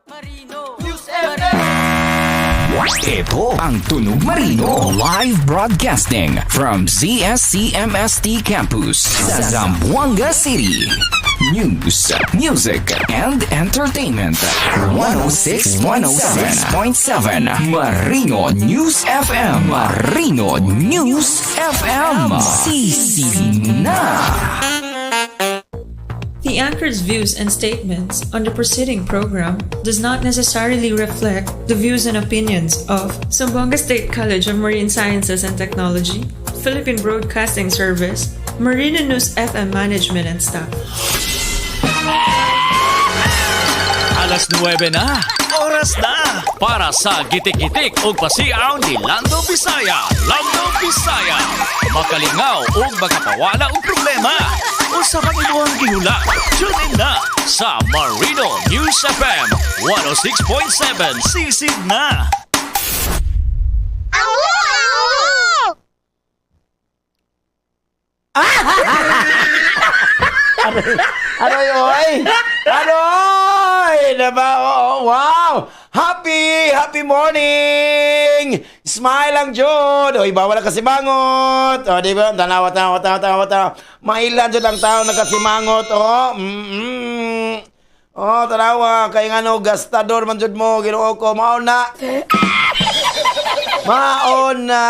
Marino News FM. Ito ang Tunog Marino live broadcasting from ZSCMST Campus sa Zamboanga City. News, music, and entertainment. 106.7 Marino News FM. Marino News FM. Sisi na. The anchor's views and statements on the preceding program does not necessarily reflect the views and opinions of Zamboanga State College of Marine Sciences and Technology, Philippine Broadcasting Service, Marino News FM Management and Staff. Alas 9 na, oras na para sa gitik-gitik o pasiaw ni Lando Bisaya. Lando Bisaya, makalingaw o makapawala o problema o sa kanilang gihula. Tune in na sa Marino News FM 106.7 Sisig na. Aroy, oy! Aroy! Diba? Oh, wow! Happy morning! Smile lang, Jod! Oy, bawal na kasimangot! O, diba? Tanawa. Mailan, Jod, ang tao nagkasimangot, oh! Oh, tanawa. Kaya nga, no, gastador man, Jod mo. Ginoo ko, mauna. Mauna.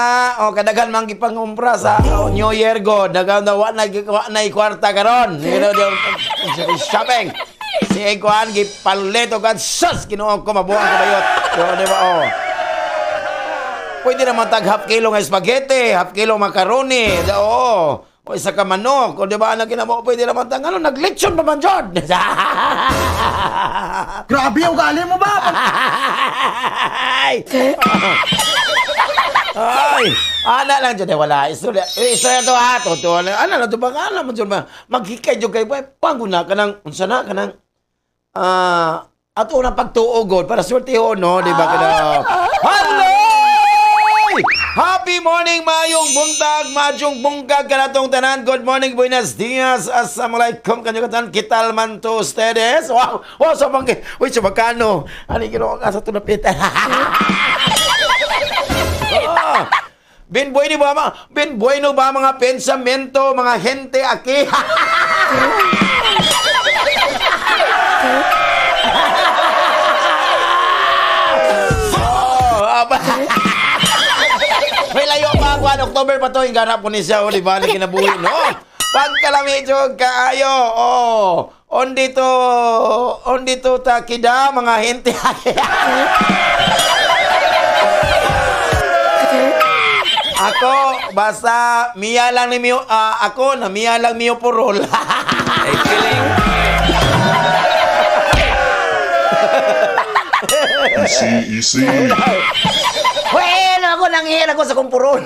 O, kadagan man gipangumpra sa New Year go. Dagan na wa na kwarta karon. Shopping. Si Ekuan gipaleto kan sus Ginoo ko mabuang ko bayot. So, di ba oh. Pwede naman tag half kilo ng spaghetti, half kilo macaroni. Oo. O isa ka manok. O di ba na kinamo pwede naman tag ano naglechon pa man jud. Grabe yung ugali mo ba? Ay, ana lang dyan, wala. Istorya to ha, totoo lang. Ana lang, ito ba nga naman dyan, maghikay dyan kayo, panguna ka ng, unsa na, ka ng, ato ng pagtuugod, para swerte ho, no, di ba ka na, hello! Happy morning, mayong buntag, madyong bungkag ka na tong tanan. Good morning, buenos dias, assalamualaikum, kanyo katan, kital man to ustedes. Wow, sa bangke, uy, sa magkano, ano ginawa ka sa tunapitan? Ben bueno ba mga pensamento, mga gente aki? May layo pa ako, October pa to, yung garap ko ni siya, di ba, na kinabuhi, no? Pagkalamidyo kaayo, on dito takida, mga gente aki. Ako, basta miya lang ni Mio, ako na miya lang Mio Purol. Ay, kiling. Easy. Well, ako nanghihil ako sa kumpurol.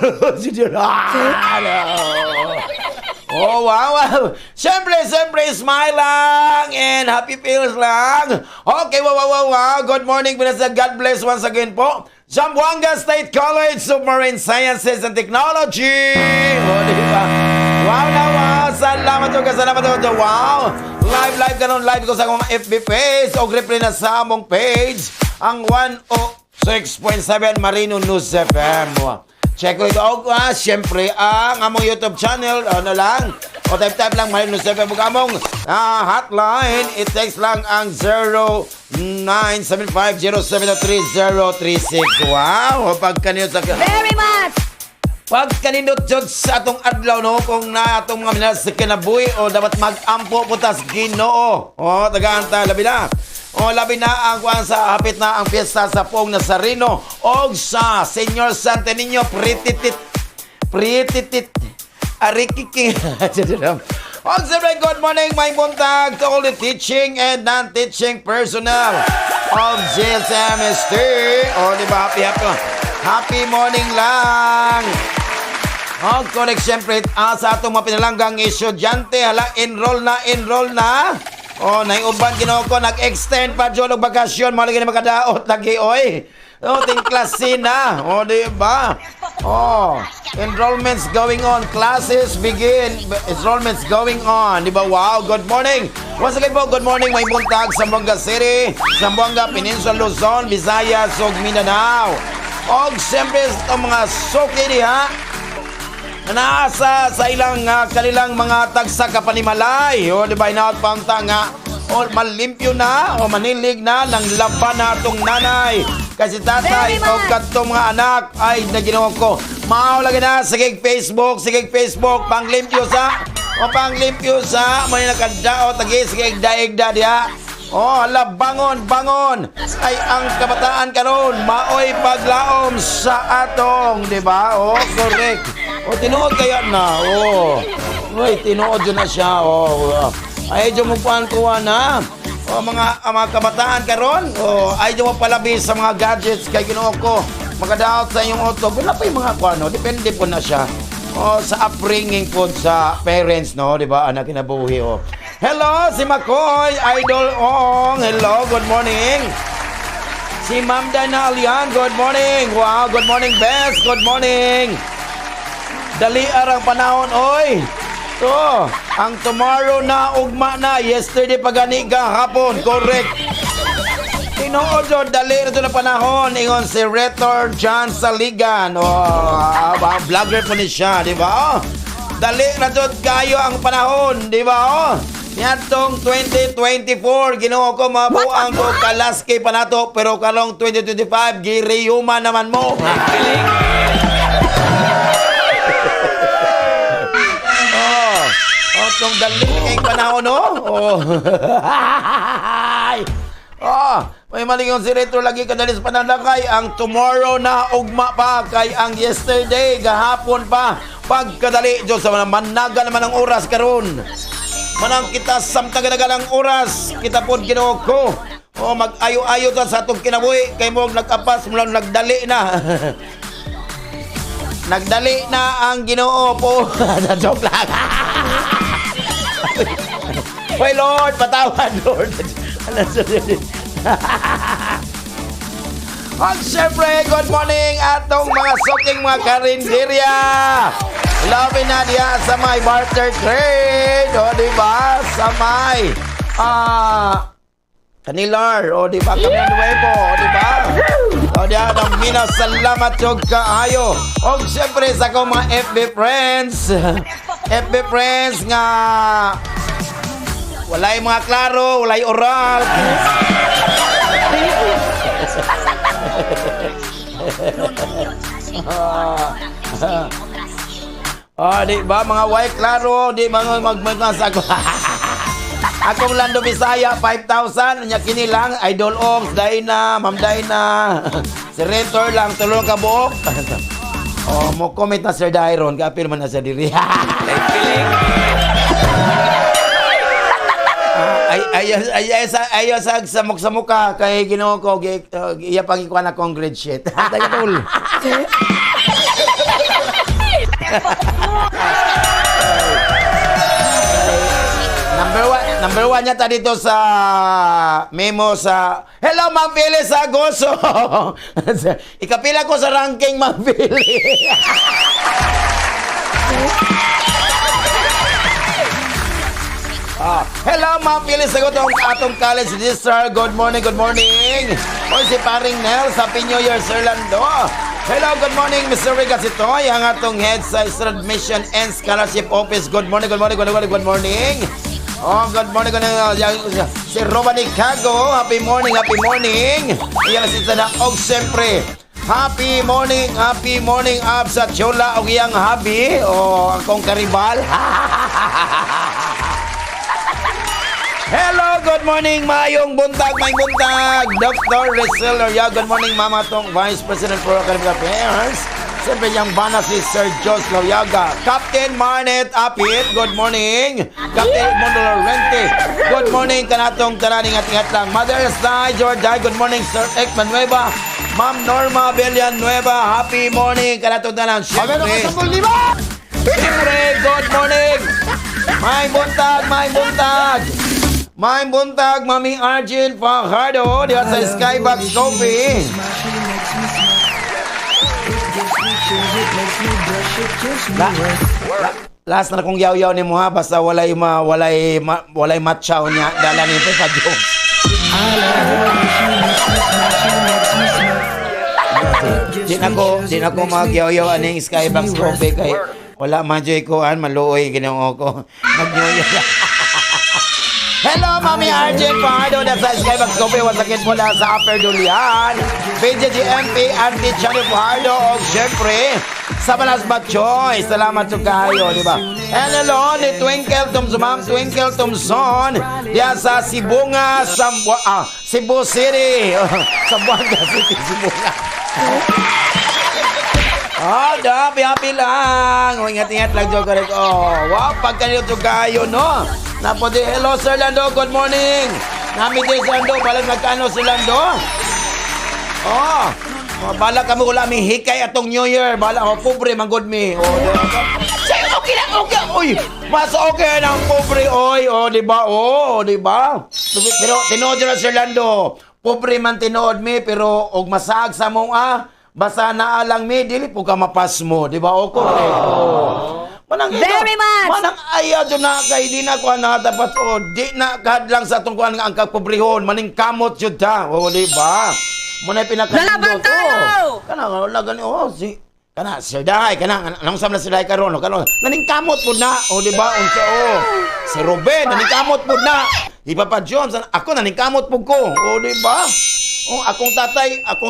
Oh, wow. Siyempre, smile lang and happy feels lang. Okay, wow. Good morning, God bless once again po. Zamboanga State College of Marine Sciences and Technology. Oh, diba? Wow. Salamat po. Wow. Live live ko sa mga FB page o grip rin na sa among page ang 106.7 Marino News FM. Check ko ito. Siyempre, ang among YouTube channel, ano lang, o type lang Marino News FM. Huwag among hotline, it takes lang ang 0975-073-036. Wow, pagkanyo sa... Very much. Pag kanindot jud sa atong adlaw no kung na atong mga minas kinabuhi o dapat mag-ampo putas Ginoo. O tagaanta labi na. O labi na ang kuan sa hapit na ang piyesta sa Pong Nazareno og sa Senyor Santo Niño Prititit Arikiking. Og siyempre, good morning, my buntag to all the teaching and non-teaching personnel of GSMST. O diba, happy morning lang. O, correct, siyempre, sa atong mga pinalanggang estudyante, enroll na. O, naiuban ginoo ko, nag-extend pa dyan ng bakasyon, malagay na makadaot lagi, oy. O, ting klase na. O, diba? Oh, enrollments going on. Classes begin. Enrollments going on. Di ba? Wow, good morning. Once again po, good morning. May buntag sa Zamboanga City, Zamboanga, Peninsula, Luzon, Visayas, ug Mindanao. Og siyempre sa mga suki diha, naasa sa ilang kanilang mga tagsa kapanimalay. O, di ba? Inaot pa ang tanga. O, malimpyo na o manilig na ng laban na itong nanay. Kasi tatay o katong mga anak ay naginawa ko. Maulaga na, sige Facebook, panglimpyo sa, may nakanda o tagi, sige igda diha. Oh, hala, bangon. Ay, ang kabataan karon maoy paglaom sa atong, di ba? Oh, correct. O, tinuod kaya na. Oh, uy, tinuod yun na siya. Oh, ay, dyan mo kuha na. O mga kabataan karon, ay mo palabis sa mga gadgets kay Ginoo ko. Magadaot sa inyong auto. Wala pa yung mga kuano, depende po na siya. Sa upbringing po sa parents, no, di ba? Anak kinabuhi, Hello, si Makoy, Idol Ong. Hello, good morning. Si Ma'am Dana Alian, good morning. Wow, good morning, Bes. Good morning. Dali arang panahon, oy. So, ang tomorrow na ugma na, yesterday pagani ka hapon, correct. Tinuod yun, dali na ito na panahon, ingon si Retor John Saligan, vlogger po ni siya, di ba? Dali na ito kayo ang panahon, di ba? Niyatong 2024, Ginoo ko mabuang ko kalaski pa nato, pero kalong 2025, giriyuma naman mo. Itong daling kayong panahon, no? May malingon si Retro lagi kadalis panalakay. Ang tomorrow na ugma pa kay ang yesterday, gahapon pa. Pagkadali, Diyos, managa naman ang oras karon. Manang kita samtang ganagalang oras, kita po Ginoo ko. Mag-ayo-ayo ta sa itong kinabuhi. Kay mo nag-apas, mula nagdali na. Nagdali na ang Ginoo po. Joke lang. Hoy Lord, patawad Lord. At syempre, good morning atong mga suking mga karinderya. Love na diya sa may barter trade. O diba? Sa may kanilar. O diba? Kami nuevo. O diba? O diya, mina salamat yung kaayo. O syempre sa akong mga FB friends nga walay mga klaro, walay oral. Di ba mga white klaro, di mga magmasa ako. Akong Lando Bisaya 5,000, nya kini lang Idol Oms, Dayna, Ma'am Dayna. Si Rentor lang tulong ka buok. Mo comment na Sir Dairon, kapil man na sa diri. Ayos sa mukha kay Ginoo ko iya pagikuan na kong grade sheet. Tagatol. Number one niya ta dito sa memo sa hello Ma'am Phyllis Agoso. Ikapila ko sa ranking Ma'am Phyllis. Hello Ma'am Phyllis Agoso atong college sister. Good morning. O si paring Nel, Happy New Year Sir Lando. Hello, good morning Mr. Rigasitoy, ang atong head sa Admission and Scholarship Office. Good morning. Oh, good morning. Si Robani Cago, happy morning. Iyan si Sana. Og siyempre, happy morning up sa Chola og iyang habi. Akong karibal. Hello, good morning, mayong buntag. Dr. Rizal Loria, good morning, Mama Tong, Vice President for Academic Affairs. Siyempre yung bana si Sir Jos Loyaga. Captain Marnet Apit, good morning. Captain Mondo Lorente, good morning. Kanatong taraning ating lang. Mother's Day, Jorday, good morning. Sir Ekman Nueva, Ma'am Norma Villanueva, happy morning. Kanatong taraning. Siyempre, good morning. May buntag, Mami Arjun Fajardo, diya sa Skybox Coffee. Last na kong yaw-yaw ni mo ha, basta walay matchaw niya, dala ni pa jokes. Di na ko mag-yaw-yaw aning Skybox Coffee kay wala man joy ko maluoy ginoo ko. Mag-yaw-yaw. Hello, Mami Arjen Pardo na sa Skybox Coffee. Once again po na sa Upper Dulian. PJGMP, Auntie Chano Pardo. O syempre, sa Manas Batchoy. Salamat to kayo, di ba? And hello, ni Twinkle Thompson, Ma'am Twinkle Thompson. Diyan sa Sibunga, Cebu City. Sambuanga City, Sibunga. Happy lang. Ingat-ingat lang, Joker. Wow, pagkanito kayo, no? Naputi, hello Sir Lando, good morning. Nami din Sir Lando, balag nagkano si Lando? Bala kami wala aming hikay atong New Year. Bala pobre man good me. Okay lang, okay. Uy, mas okay lang pobre, oy. Di ba? Di ba? Pero tinood na Sir Lando. Pobre man tinood me, pero og masag sa mong basta naalang me, dili po ka mapas mo. Di ba? Very much! Manang ayaw dyan na kay di na kuha na dapat di na kahadlang sa itong kuha ang kapobrihon. Maning kamot yun ta. Di ba? Muna yung pinakalindo to. Kana, wala gani, kana, Sir Dahay, kana, anong sam na Sir Dahay karon, naning kamot po na, di ba? Si Ruben, naning kamot po na. Iba pa Jones, ako naning kamot po ko, di ba? Akong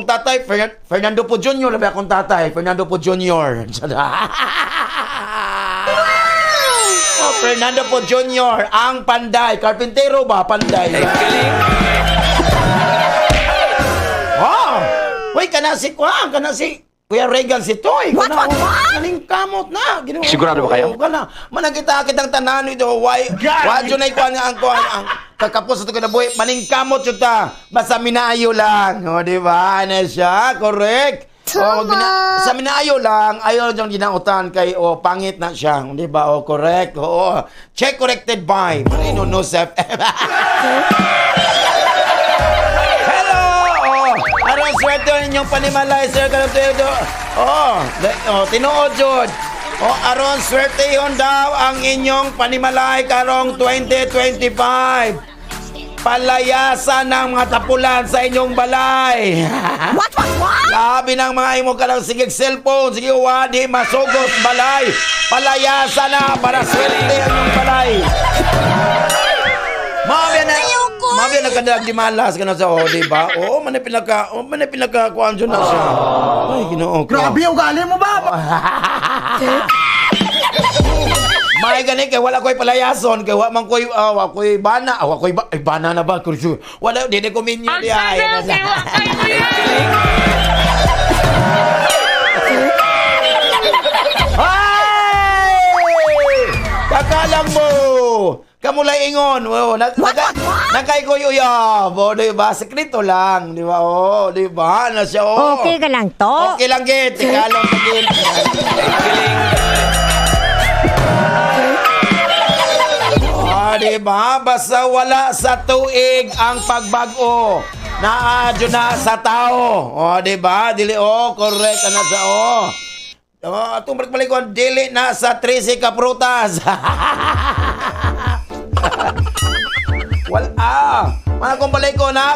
tatay, Fernando po Jr. Labi akong tatay, Fernando po Jr. Fernando po Jr. ang panday. Karpintero ba? Panday. Uy, kana si Kuya Regan si Toy. What? Naling kamot na. Sigurado ba kayo? Manang kitang tanan ito. Why dyan ay kuha ang kakapos ito kinabuhi. Maning kamot yun ta. Basta minayo lang. Di ba? Ano siya? Correct. Sa minaayo lang, ayaw diyang ginautan kay pangit na siya. Di ba? Correct. Check corrected by Marino Nosef. Hello! Aron swerte ninyong panimalay, Sir Kalaptedo. Tinuod yun. Aron swerte yun daw ang inyong panimalay karong 2025. Palayasan ng mga tapulan sa inyong balay. What? Labi ng mga imo ka lang sige cellphone, sige wadi, masugos balay. Palayasan na para swerte ang inyong balay. Mabya na kadag di malas ka na sa di ba? Manay pinaka kuhaan dyan na siya. Ay, ginoo ko. Grabe yung gali mo ba? May gani kay wala ko'y palayason kay wala man ko'y bana bana na ba kurso wala di ko minyo di ay kakalang mo kamulay ingon nakay ko yuya di ba sekreto lang di ba di ba na siya Okay ka lang to. okay lang git kalang git diba? Basta wala sa tuig ang pagbago. Naadyo na sa tao. Diba? Dili, correct na sa, atong balik-balikon, dili na sa 13 ka prutas. Wala. Mga kong balikon na,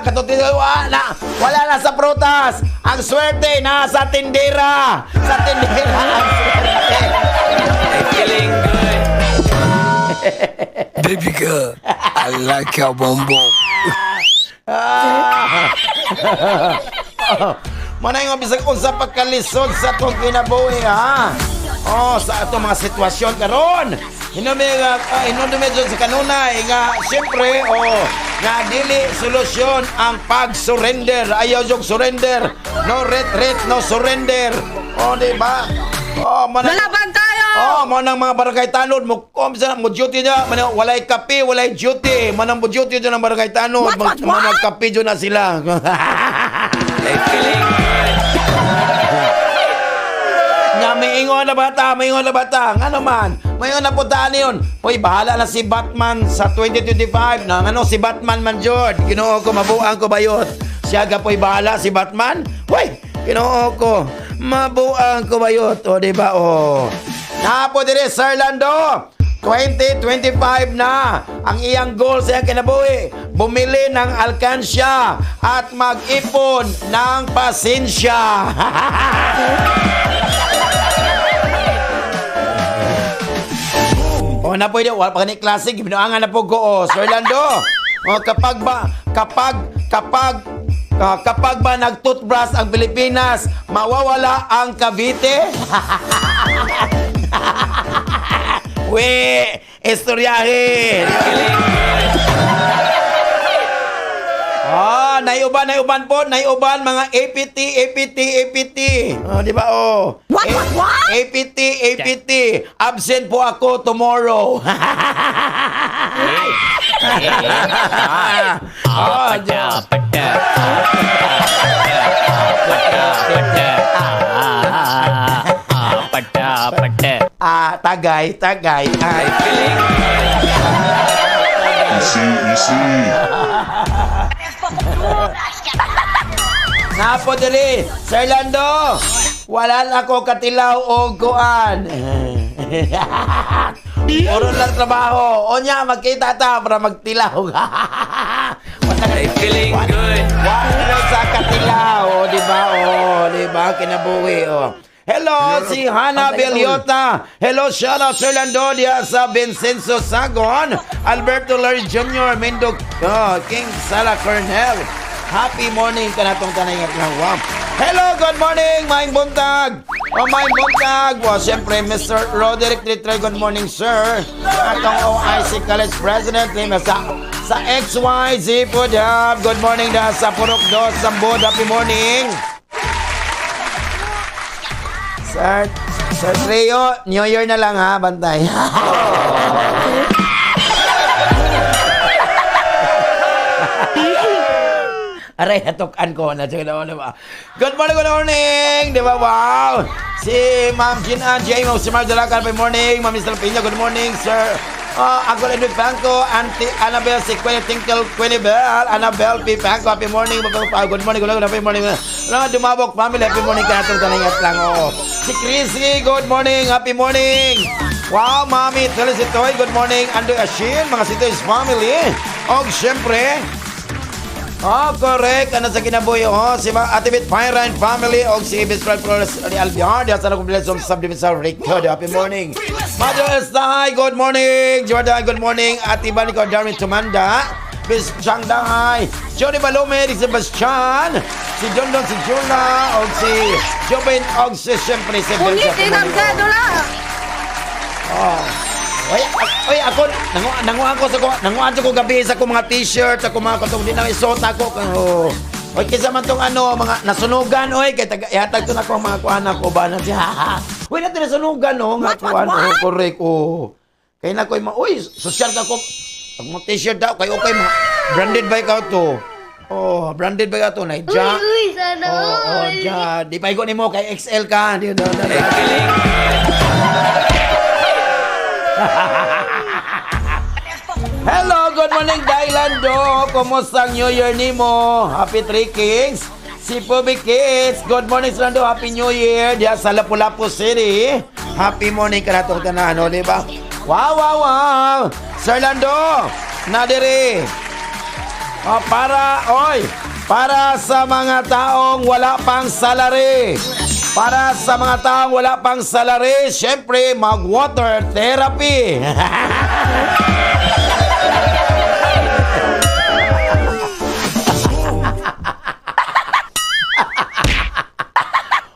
wala na sa prutas. Ang swerte na sa tindera. Sa tindera ang swerte. Baby girl, I like your bonbon. Manay nga bisag unsa pagkalisod sa tong kinabuhi ha. Sa atong mga sitwasyon karon. Hinumdumi sa kanunay nga siyempre nga dili solusyon ang pag-surrender. Ayaw jog surrender. No retreat, no surrender. Di ba? Lalaban tayo! Manang mga barangay tanod mo duty na, walay kape, walay duty. Manang mo duty dyan ang barangay tanod. Magkape dyan na sila. May ingon na bata. Ano man? May ingon na puntaan yun. Uy, bahala na si Batman sa 2025. Si Batman man dyan. Ginoo ko, mabuang ko bayot. Siya gapoy bahala si Batman. Uy, ginoo ko. mabuang kumayot, o diba, o. Napo dire, Sir Lando, 2025 na ang iyang goal sa iyang kinabuhi. Bumili ng alkansya at mag-ipon ng pasensya. O na pwede, wala pa ni klase, gibinoangan na po ko, o. Sir Lando, o, kapag ba nag-toothbrush ang Pilipinas, mawawala ang Cavite? We, istoryahin. Naiuban po, mga APT. Oh, di ba, oh. What? APT. Absent po ako tomorrow. Tagay. Ay, Easy. Napo dili, Sir Lando, wala na ako katilaw o kuan. Puro lang trabaho. O niya, magkita ta para magtilaw. Ay, feeling good. Wala sa katilaw. O, diba? Kinabuhi, o. Hello, si Hana Beliota. Hello, shout out Sir Lando diya sa Vincenzo Sagon, Alberto Larry Jr., Mendok, King Sala Cornell. Happy morning ka na itong tanay ng wow. Hello, good morning, Maing Buntag. Maing Buntag. Siyempre, Mr. Roderick Tritray, good morning, sir. Atong OIC College President, sa XYZ po dyan. Good morning na sa Purok Dos, Sambod. Happy morning. Sir Trio, New Year na lang ha, bantay. Aray, natukan ko na. Good morning. Diba, wow. Si Ma'am Gina J. Si Mark Dalacan, good morning. Ma'am Mr. Pina, good morning, sir. Uncle Edwin Panco, Auntie Annabelle, si Tinkle Quinibel, Annabelle P. Panco, happy morning. Good morning, happy morning. Dumabok family, happy morning ka natong taningat lang. Si Chrissy, good morning, happy morning. Wow, Mami Felicitoy, good morning. Ando Ashin, mga Sitoy's family. O, syempre, correct. Ano sa kinabuhi, si Ate Bit Fire family o si Ibis Pride Flores ni Albion. Diyan sa nakubilis ng subdivision Rico. Happy morning. Mother Estay, good morning. Jordan, good morning. Ate Banico, Darwin Tumanda. Bis Chang Dahay. Johnny Balome, si Sebastian. Si John Don, si Juna. O si Jobin, o si siyempre si Ulitin ang gadula. Oy, ako nanguan ko gabi sa ko mga t-shirt, sa ko mga katong di na isuot ako. Oy, kisa man tong mga nasunugan, oy, kay yatag to na ko mga kuan ko ba na siya. Oy, natin nasunugan nga kuan, correct Kay na koy social ka ko. Pag mo t-shirt daw kay okay mga branded ba ikaw to? Branded ba ikaw to? Na ja. Sana Ja. Di pa igo nimo kay XL ka. Di daw. Hello, good morning, Dailando. Kumusta ang New Year nimo? Happy Three Kings. Si Pubi Kids, good morning, Lando. Happy New Year. Diya sa Lapu-Lapu City. Happy morning ka na itong tanan, di ba? Wow. Sir Lando, nadiri. Para sa mga taong wala pang salary. Para sa mga taong wala pang salary, syempre, mag-water therapy.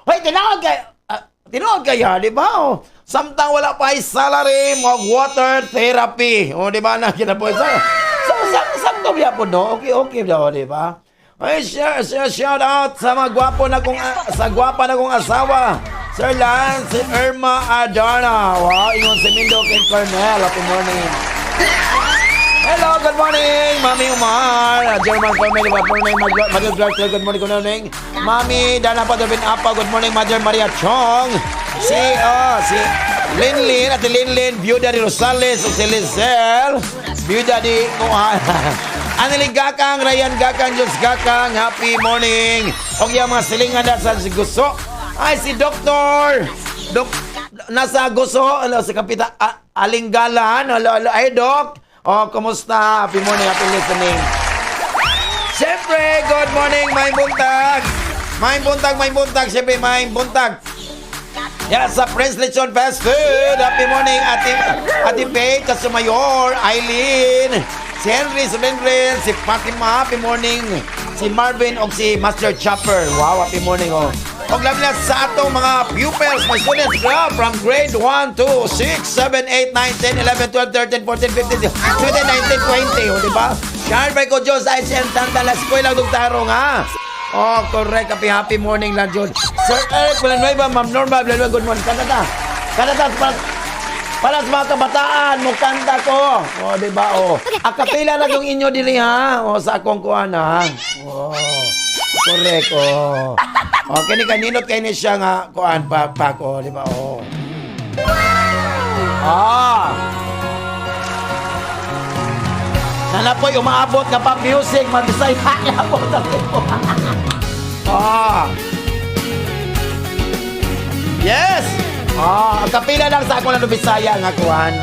Hoy, tinawag kaya, di ba? Samtang wala pa ay salary, mag-water therapy. Di ba na kinabuhi? Samtang biya po, no? Okay daw, di ba? Ay, shout out sa mga gwapa na kong asawa. Sir Lance, si Irma Adarna. Wow, ingon si Mindo King Cornell. Happy morning. Hello, good morning, Mami Umar. German family, good morning, Mother Clark. Good morning, good morning. Mami Dana Padabin Apa, good morning, Mother Maria Chong. Si Linlin, at Linlin, Viuda di Rosales, si Lizelle, Viuda di Anneli Gakang, Ryan Gakang, Diyos Gakang, happy morning. O yung mga silingan na sa gusto Ay, si Doktor. Nasa Guso. Hello, si Kapita Alinggalan. Hello. Ay, Doc. Oh, kumusta? Happy morning, happy listening. Siyempre, good morning, may buntag. May buntag. Siyempre, may buntag. Yes, sa Prince Lechon Fast Food. Happy morning, Ate Faye, Kasumayor, Eileen, si Henry, si Lindrin, si Fatima, happy morning. Si Marvin o si Master Chopper. Wow, happy morning, oh. Og labi na sa atong mga pupils, my students, from grade 1 to 6, 7, 8, 9, 10, 11, 12, 13, 14, 15, 16, 17, 19, 20, o diba? Shard by ko Diyos, ay siyang tanta la eskwela ng tarong, ha? Oh, correct. Happy morning lang, John. Sir Eric, Villanueva, Ma'am Norma, Villanueva, good morning. Kanata, para sa mga kabataan, mukanta ko. O, diba, o. Akapila na yung inyo dili, ha? O, sa akong kuhan, ha? O, correct, o. O, kaninot kayo siya nga, kuhan, pa ko, diba, o. Ah! Sana po'y umaabot ka pa music, mag-isay pa-abot ako. Ah! Yes! Ah, kapila lang sa ako na Bisaya nga kuhan.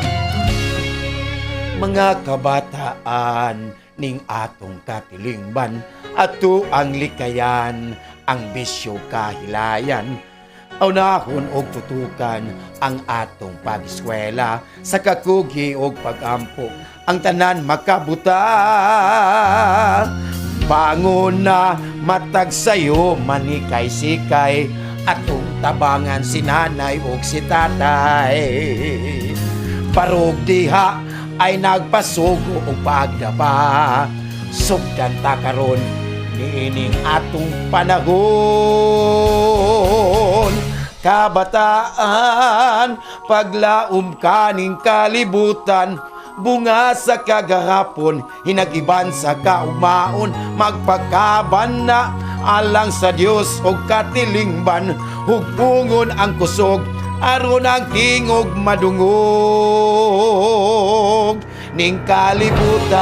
Mga kabataan ning atong katilingban, ato ang likayan, ang bisyo kahilayan. Aunahon og tutukan ang atong pag-eskwela sa kakugi og pag-ampo, ang tanan makabuta. Bangon na matag sayo manikay-sikay, atong tabangan si nanay o si tatay. Parog diha ay nagpasugo o pagdaba, sugdan ta karon niining atong panahon. Kabataan, paglaom kaning kalibutan, bunga sa kagahapon, hinagiban sa kaumaon, magpakaban na alang sa Dios o katilingban, hugpungon ang kusog, aron ang tingog madungog ning kalibutan.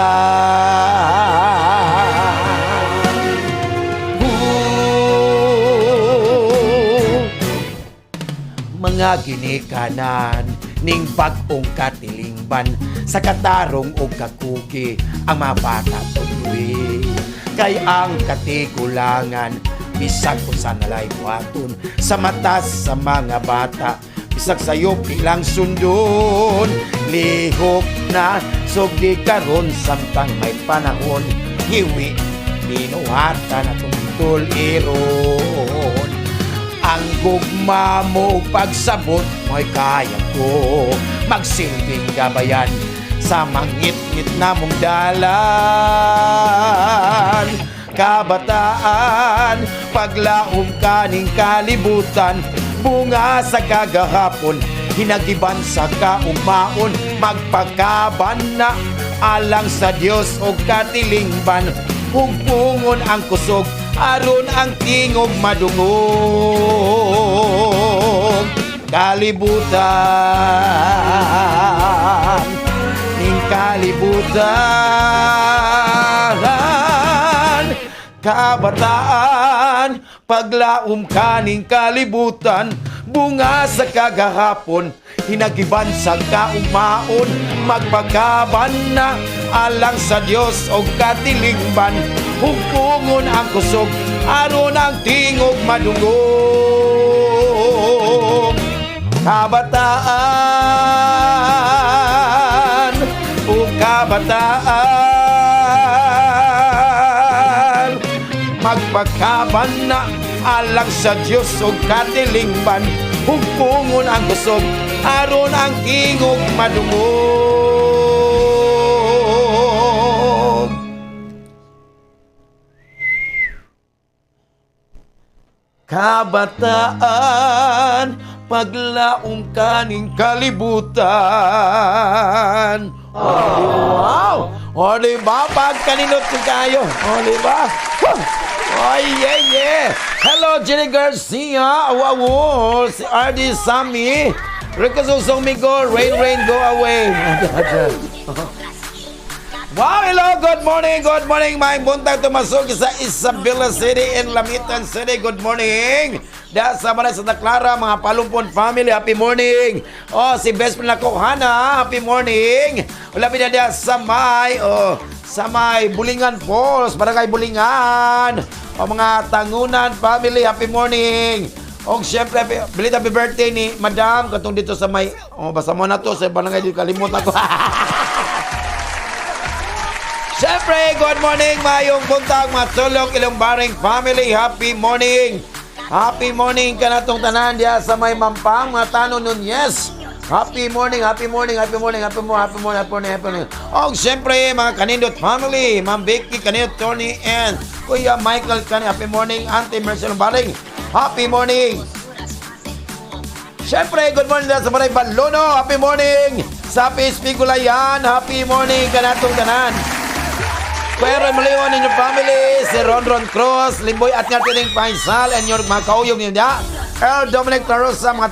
Mga ginikanan ning bag-ong katilingban, sa katarong o kakugi ang mga bata tuloy. Kay ang katigulangan, bisag kung sa nalay buhaton, sa matas sa mga bata, bisag sayo pilang sundon. Lihok na sugdi karon samtang may panahon, hiwi binuhatan at tungtol iron. Ang gugma mo pagsabot mo'y kaya ko, magsilbing gabayan sa mangit-ngit na mong dalan. Kabataan, paglaom kaning kalibutan, bunga sa kagahapon, hinagiban sa kaumaon, magpakaban na alang sa Dios o katilingban, hugpungon ang kusog, aron ang tingog madungog. Kalibutan, ning kalibutan. Kabataan, paglaom kaning kalibutan, bunga sa kagahapon, hinagiban sa kaumaon, magpakaban na alang sa Dios o katilingban, hugpungon ang kusog, aron ang tingog madungog. Kabataan, o kabataan, magpakaban na alang sa Dios o katilingban, hugpungon ang kusog, aron ang tingog madungog. Kabataan, paglaom kaning kalibutan. Oh, wow! O, diba? Pagkaninot ko kayo. O, diba? Oh, yeah. Hello, Jenny Garcia. Wow, si RD Sammy. Rico Sumigo, rain, go away. Wow, hello, good morning, may buntag tumasok sa Isabela City in Lamitan City, good morning. Da sa mga Santa Clara, mga Palumpon family, happy morning. Oh, si best friend ako, Hana, happy morning. Wala pinada sa may Bulingan Falls, barangay Bulingan. O mga Tangunan family, happy morning. O syempre, bilit happy birthday ni Madam, katong dito sa may, basta mo na to, sa barangay dito, kalimutan ko. Siyempre, good morning, mayong buntag, matulog, ilong baring family, happy morning. Happy morning ka na itong tanan diya sa may Mampang, mga Tano Nunez. Happy morning. O, siyempre, mga Kanindot family, Ma'am Vicky, Kanindot, Tony, and Kuya Michael, happy morning, Auntie Marcel Baring, happy morning. Siyempre, good morning sa Maray Balono, happy morning. Sa PSP Gulayan, happy morning ka na itong tanan. Pero maliwan ninyo family, si Ron Cruz, Limboy at Ngatining Paisal, and yung mga kauyog ninyo da. Earl Dominic Tarosa, mga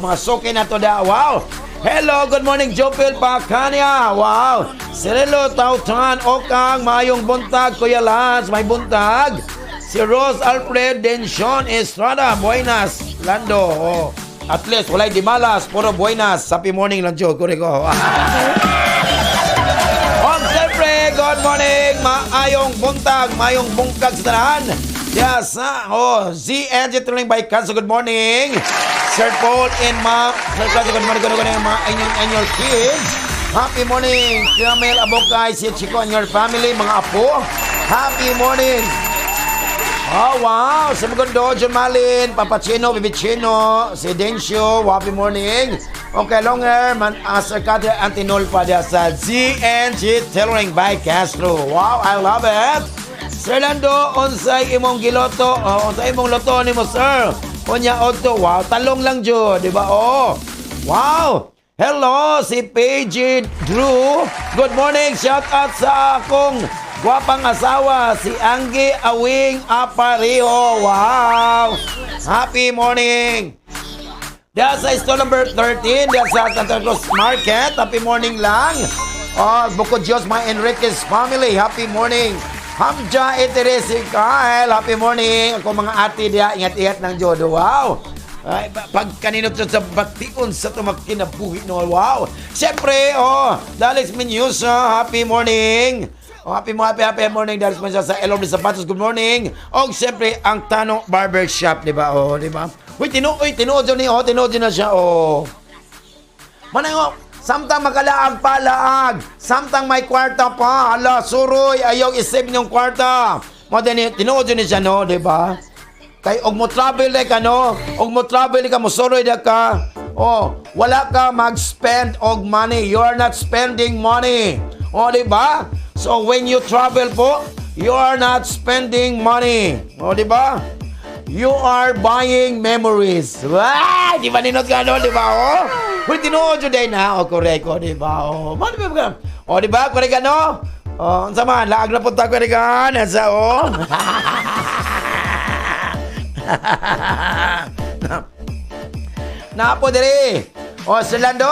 mga suki na to da. Wow! Hello, good morning, Jopel Pacania. Wow! Cirilo Tautan, Okang, Mayong Buntag, Kuya Lance, may buntag. Si Rose Alfred Dension Estrada, Buenas, Lando. Oh. At least, walay di malas, puro buenas. Happy morning lang, Joe. Kuriko. Good morning, maayong buntag, maayong bungkag sa tanahan. Yes, ZNG Tuling by Kanso, good morning. Sir Paul and Sir Kanso, good morning, mga inyong kids. Happy morning, Camel Abokay, si Chico and your family, mga apo. Happy morning. Oh, wow, si Magundo, John Malin, Papa Chino, Bibi Chino, si Dencio, happy morning. Okay, longer, Sir Katia Antinolpa dia sa ZNG Tailoring by Castro. Wow, I love it. Sir Lando, unsay imong giloto, unsay imong loto ni mo, sir. Unya auto, wow, talong lang jo, di ba? Oh, wow. Hello, si Paige Drew. Good morning, shout out sa akong gwapang asawa, si Anggi Awing Apariho. Wow, happy morning. Diyan sa store number 13, diyan sa Santa Cruz Market, happy morning lang. Bukod Diyos, my Enriquez family, happy morning. Hamja Eteresi Kyle, happy morning. Ako mga ate diya, ingat-ingat ng Jodo, wow. Ay, pag kanino to sa bation sa tumakinabuhi, no, wow. Siyempre, Dallas Minyus, happy morning. Happy morning, Dallas Minyus sa Elom de Zapatos, good morning. Siyempre, ang Tano Barbershop, di ba? Di ba? Uy, tinuod na siya, Manay, samtang makalaag palaag, samtang may kwarta pa, hala, suroy, ayaw isip niyong kwarta. Tinuod niya siya, no, di ba? Kay, og mo travel ka, no? Og mo travel ka, mo suroy na ka. Wala ka mag-spend og money. You are not spending money. Di ba? So, when you travel po, you are not spending money. Di ba? You are buying memories. Wow! Di ba ninot ka, no? Di ba, Uy, tinuod yun din, ha? Correct, di ba, di ba, correct ka, no? Ang sama, laag na punta ko rin ka, nasa, Napo, diri. Sir Lando,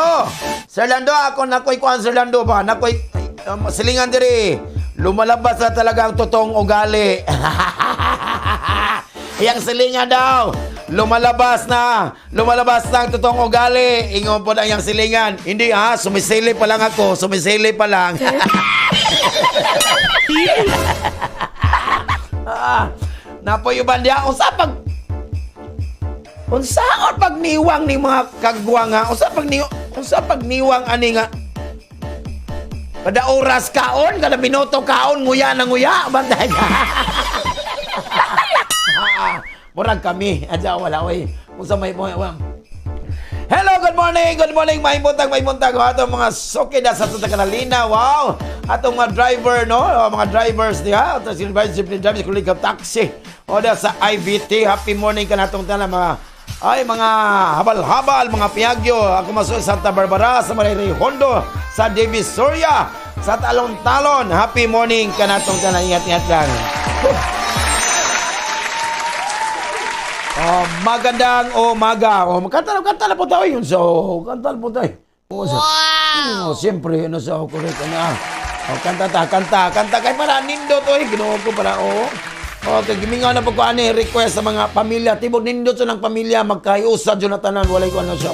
ako nakoy kuhan, Sir Lando ba? Nakoy, silingan diri. Lumalabas na talaga ang totoong ugali. Yang silingan daw, lumalabas na ang totoong ugali. Ingon po na yung silingan. Hindi sumisili pa lang ako, Napoyuban diya, unsaon pag niwang ni mga kagwang, unsa pag niwang ani nga. Kada oras kaon, kada minuto kaon, nguya na nguya, bantay ka. Murag kami, wala, unsa may Hello, good morning, may buntag, atong mga sukida sa Santa Catalina, wow, atong mga driver, no, mga drivers niya, atong drivers, kulig taxi, sa IBT, happy morning ka natong tanan, mga habal-habal, mga piyagyo, ako maso sa Santa Barbara, sa Mariri Hondo, sa Divisoria, sa Talon-Talon, happy morning ka natong tanan, ingat-ingat lang. Magandang umaga. Kanta na po tayo yun. Kanta na po tayo. Wow! Siyempre, correct na. Kanta kay para nindot oy, Ginoo ko para Okay, gimingaw na po ko ani request sa mga pamilya. Tibok nindot sa ng pamilya magkayusad jud na tanan walay ko ano siya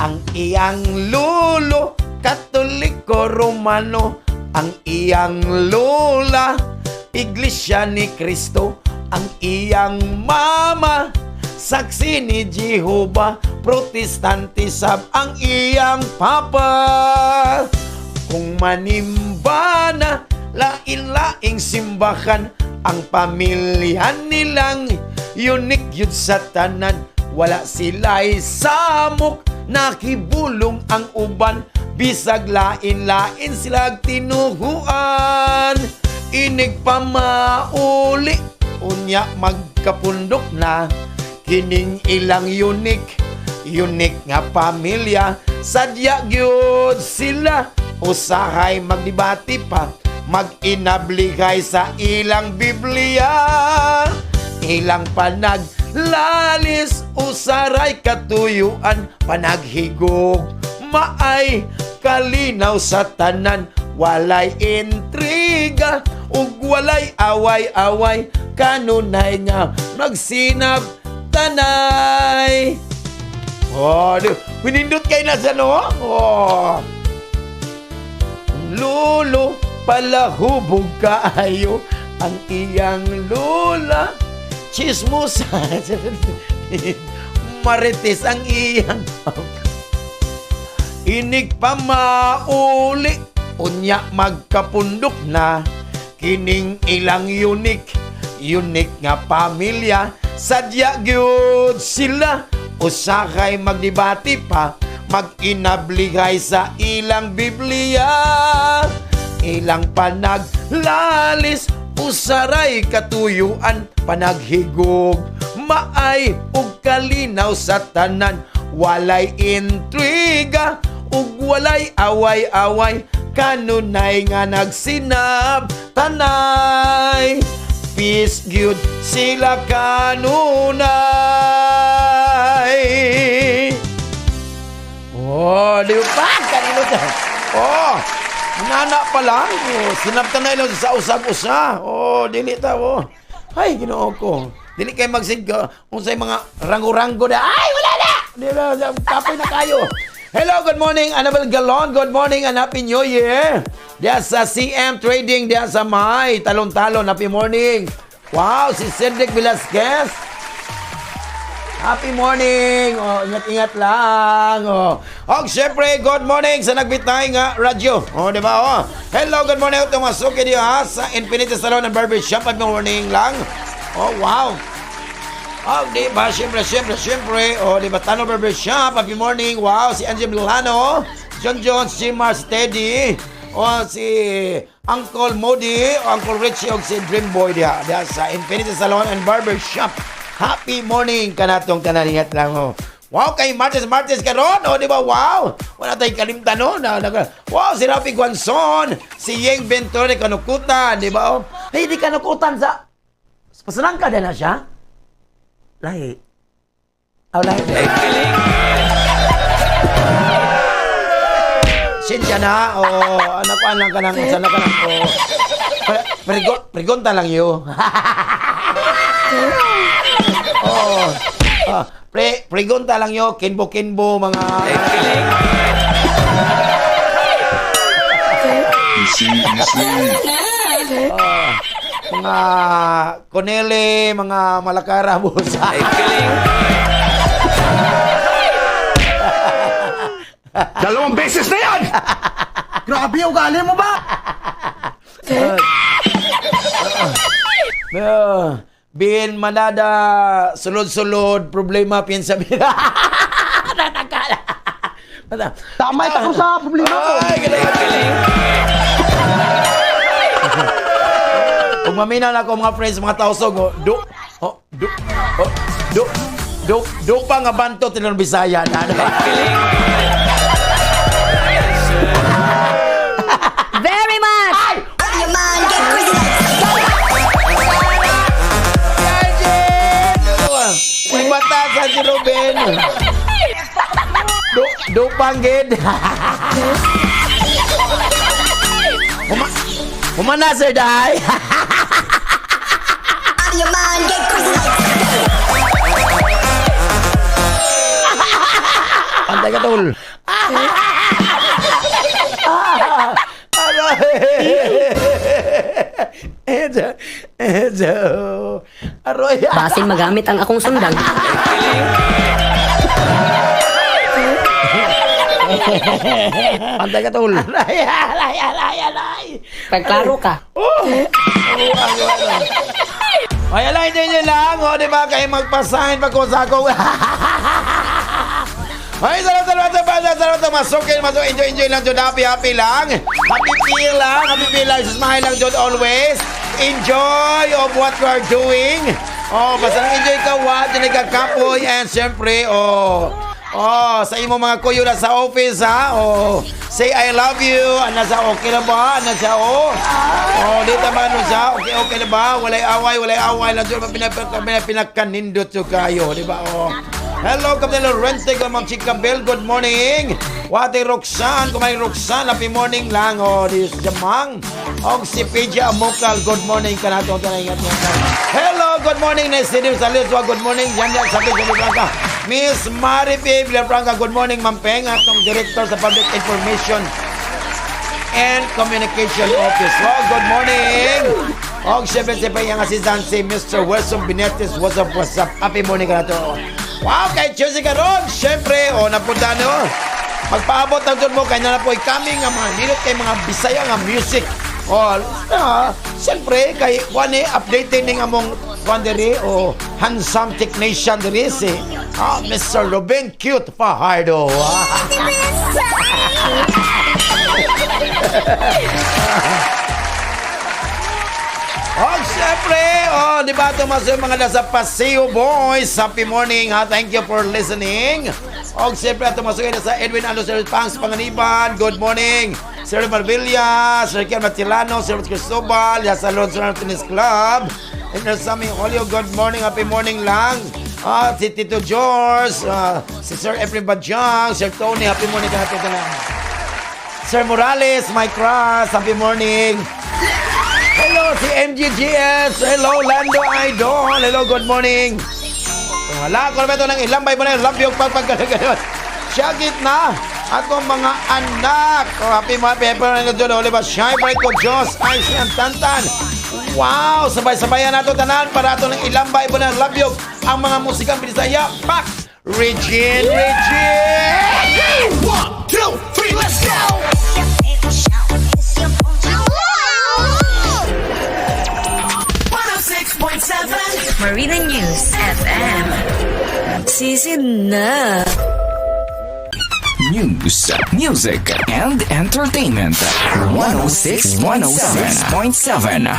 Ang iyang lolo Katoliko Romano, ang iyang lola Iglesia ni Cristo, ang iyang mama saksi ni Jehovah, Protestante sab ang iyang papa. Kung manimba na lain-laing simbahan, ang pamilya nilang unique yun sa tanan. Wala sila'y samok, nakibulong ang uban, bisag lain-lain silag tinuhuan. Inig pa mauli, unya magkapundok na, kining ilang unique nga pamilya. Sadya gyud sila, usahay magdibati pa, mag-inabligay sa ilang Biblia. Ilang panaglalis, usaray katuyuan, panaghigog, maay kalinaw sa tanan. Walay intriga, ug walay away-away, kanunay nga magsinab tanay. Pinindot kayo na sa Lolo, palahubog kaayo, ang iyang lola, chismosa, marites ang iyang inig pa mauli, unya magkapundok na, kining ilang unique nga pamilya. Sadya gyud sila, usahay magdibati pa, mag-inabligay sa ilang Biblia. Ilang panaglalis, usaray katuyuan, panaghigog, maay ug kalinaw sa tanan. Walay intriga, ug walay away-away, kanunay nga nagsinab tanay. Peace gyud sila kanunay. Di ba? Kanino ka? Nana pa lang. Sinabtan na ilang sa usag-usa. Dili ta. Ay, Ginoo ko. Dili kayo magsig kung sa mga rango-rango na. Ay, wala na! Dili na, kapoy na kayo. Hello, good morning, Annabel Galon. Good morning and Happy New Year. Diya sa CM Trading, diya sa May. Talon-talon, happy morning. Wow, si Cedric Velasquez. Happy morning. Ingat-ingat lang. Syempre, good morning sa nagbitay nga radyo. Di ba? Hello, good morning. Ito masuki diya sa Infinity Salon and Barbershop. Happy morning lang. Wow. Di ba? Siyempre. Di ba? Tano Barbershop. Happy morning. Wow. Si Angel Milano. John, si Mars Teddy. Si Uncle Modi. Uncle Richie. O si Dreamboy diya sa Infinity Salon and Barbershop. Happy morning. Kanatong kanalingat lang. Wow. Kay Martes karon. Di ba? Wow. Wala tayong kalimtan. Wow. Si Rafi Guanzon. Si Yeng Ventore Kanukutan. Di ba? Hey, di Kanukutan sa... Pasanang ka din na siya? Lahi. Lahi. Sinsya na. Anak ka nang sana ka nang. Pregunta lang yun. Pregunta lang yun. Kinbo, mga... Easy. Mga konele, mga malakara, busa. Dalawang beses na yan! Grabe, ugali mo ba? Bin manada, sulod-sulod, problema, pinsabi. Tama ito sa problema ko. Kung mamina na ako mga friends, mga tausog, do pa nga banto tinong Bisaya na. Very much! May batasan si Ruben. panggid. Humana, sir, dahay. Pantay ka, tol. Aroy. Basin magamit ang akong sundag. Pantay ka, tol. Pagklaro ka. Ay, alay din lang. O, di ba? Kayo magpasahin pag kusako. Ay, salamat. Masukin. Enjoy lang dyan. Happy lang. Happy feel lang. Smile lang dyan always. Enjoy of what you are doing. Oh, basta nang enjoy ka. What? Dyan nagkakapoy. And syempre, sa imo mga kuyo na sa office, ha? Say I love you. Ano sa okay na ba? Ano sa dito ba ano sa? Okay na ba? Walay away lang dyan. Pinakanindot so kayo, di ba? Hello, Kapitán Lorente, Ma'am Chika Bell, good morning. Wati Roxanne, kumain Roxanne, happy morning lang. This Jamang. Si Peja Amokal, good morning ka nato. Hello, good morning. Nesidim Saliswa, good morning. Yan, sabi sa Blanca. Miss Marife Villafranca, good morning, Ma'am Peng, atong Director sa Public Information and Communication Office. Good morning. Siyempre yung assistant si Mr. Wilson Binetes, what's up? Happy morning ka nato. Wow, kay Chelsea ka ron. Siyempre, napunta magpaabot ang doon mo, kanya na po coming ang mga nilot kay mga Bisaya nga music. Siyempre, kay Juan updating ng among Juan diri, handsome technician diri si Mr. Ruben Cute Fajardo. Siyempre, di ba tumaso yung mga nasa Paseo Boys? Happy morning, ha? Thank you for listening. Siyempre, tumaso yung nasa Edwin Ando Sir Pangs Panganiban. Good morning. Sir Marvilla, Sir Kian Matilano, Sir Cristobal, sa Lord Sir Tennis Club. And there's Sammy Olio, good morning, happy morning lang. Si Tito George, si Sir Efren Bajang, Sir Tony, happy morning ka lang. Sir Morales, my crush, happy morning. Hello, si MGGS. Hello, Lando Idol. Hello, good morning. Wala ko naman ito ng ilambay mo na yung lambyog pagkagano'n. Syagit na atong mga anak. Happy pepper na doon. Oliva, Shy Bright ko, Diyos. Ay, siyang tantan. Wow, sabay-sabayan nato tanan para ito ng ilambay mo na lambyog. Ang mga musikang Bisaya. Pak! Regine! 1, 2, 3, let's go! Marina News FM. Sisid na. News, music, and entertainment. 106.7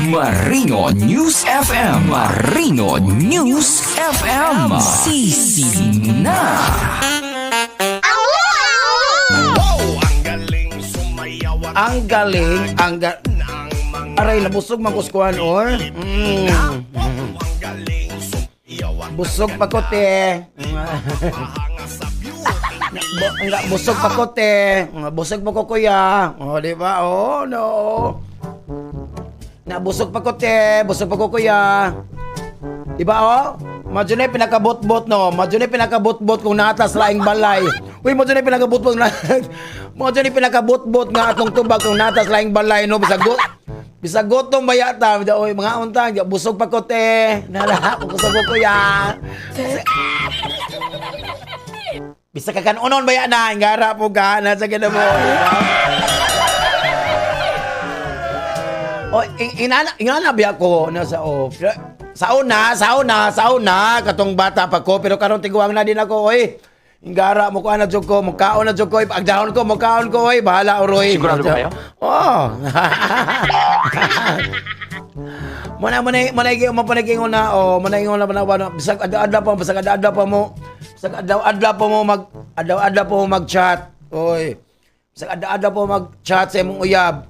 Marino News FM. Marino News FM. Sisi na. Ang galing. Aray, nabusog makuskuhan or? Busog pa kote. Busog pa kote. Busog pa ko kuya. Di ba? No. Nabusog pa kote. Busog pa ko kuya. Di ba? Madyo na pinakabot-bot, no? Madyo na pinakabot-bot kung natas laing balay. Uy, madyo na pinakabot-bot. Madyo na pinakabot-bot nga atong tubag kung natas laing balay, no? Bisa gotong bayata, oy mga untang, busog pa kote. Nala, busog ko kuya. Bisa ka kanunon baya na, ngara po ka na sa ganamo. Ingana biya ko na sa sauna katong bata pa ko pero karon tiguang na din ako oy. Ingara mo ko ana jud ko, mukhaon na jud ko, pagdahon ko, mukhaon ko oy, bahala oroy. Sigurado kayo? Manay bisag adlaw pa mo mag-chat. Oy. Bisag adlaw po mag-chat sa imong uyab.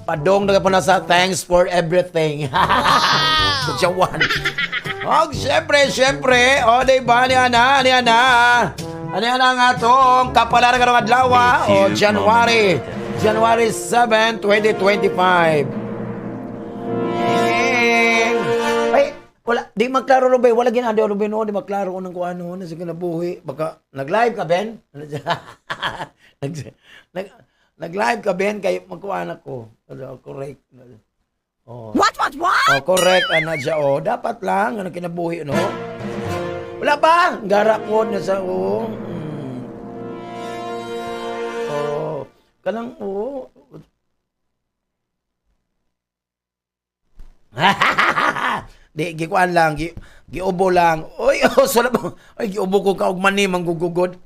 Padong na po na sa thanks for everything. Kutsawan. Siyempre. Diba, ni Ana. Ano yan ang atong kapalaran karong adlaw? O January 7, 2025. Ay, wala, di maklaro Rubay, wala ginado Rubay no, di maklaro ko ng kung ano, sa kinabuhi. Baka, nag-live ka, Ben? Nag-live ka, Ben, kay magkuhan ako. Correct. Oh. What? Oh, correct, Anadja. Oh, dapat lang, ano kinabuhi, no? Wala pa, gara ko na sa, oh. Oh, kanang, oh. Di, gikuan lang, giubo lang. Oy, oh, sarap. Ay, giubo ko kaog mani, manggugugod.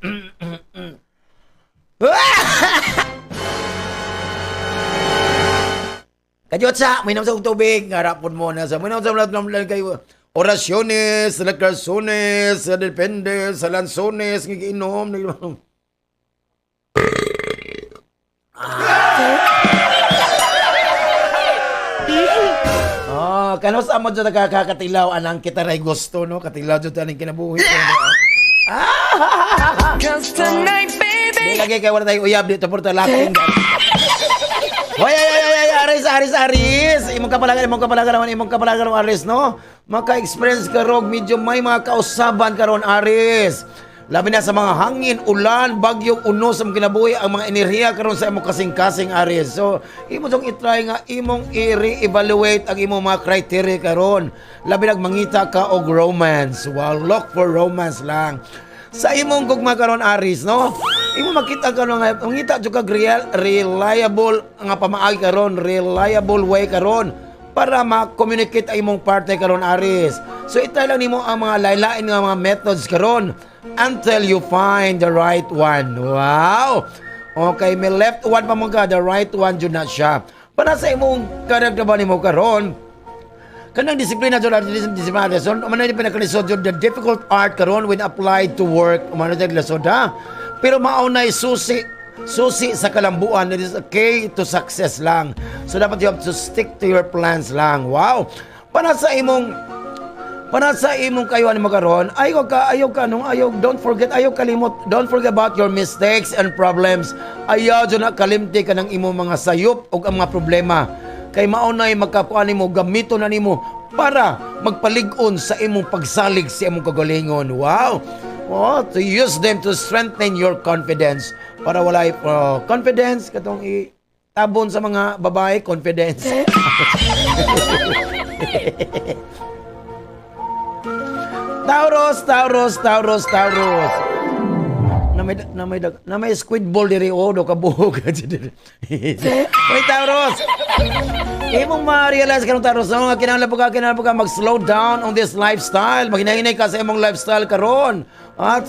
Kajotsa, may naman sa tubig. Harapon mo na sa, may naman sa mga kayo. Orasyones, lakrasones, sa depende, sa lansones, ngiginom. Kano sa mo dyan nakakatilaw, anang kita ray gusto, no? Katilaw dyan taning kinabuhi. Cause tonight, baby. Di lagi kayo wala tayo uyab dito por talaking. Hoy, Aris. Imong kapalagan, Aris, no? Maka-experience ka rog, medyo may mga kausaban karon Aris. Labi na sa mga hangin, ulan, bagyong unos ang kinabuhi, ang mga enerhiya karon sa imong kasing-kasing Aris. So, imo tong i-try nga imong i-re-evaluate ang imong mga criteria karon. Labi nag mangita ka og romance. Well, look for romance lang. Sa imong gugma karon Aris, no? Imo makita karon nga mangita jud kag reliable nga pamaagi karon, reliable way karon para ma-communicate ang imong partner karon Aris. So itay lang nimo ang mga laylain nga mga methods karon until you find the right one. Wow! Okay, may left one pa mo ka, the right one jud na siya. Para sa imong karakter ba nimo karon, kanang disiplina jud disiplina lesson, man na pinakalisod jud the difficult art karon when applied to work, man na lesson ha. Pero maunay susi sa kalambuan, it is a key to success lang. So dapat you have to stick to your plans lang. Wow! Para sa imong kayuan mo karon, ayaw don't forget kalimot, don't forget about your mistakes and problems. Ayaw dyan na kalimti ka ng imong mga sayop o ang mga problema. Kay maunay magkakuan nimo, gamito na nimo para magpalig-on sa imong pagsalig sa imong kagalingon. Wow! Oh, to use them to strengthen your confidence. Para walay confidence, katong tabon sa mga babae, confidence. Taurus. Na may squid ball diri do kabuhog. Oy Taurus. Imong ma-realize kanang Taurus nga kinahanglan ka mag-slow down on this lifestyle. Maghinay ka sa imong lifestyle karon.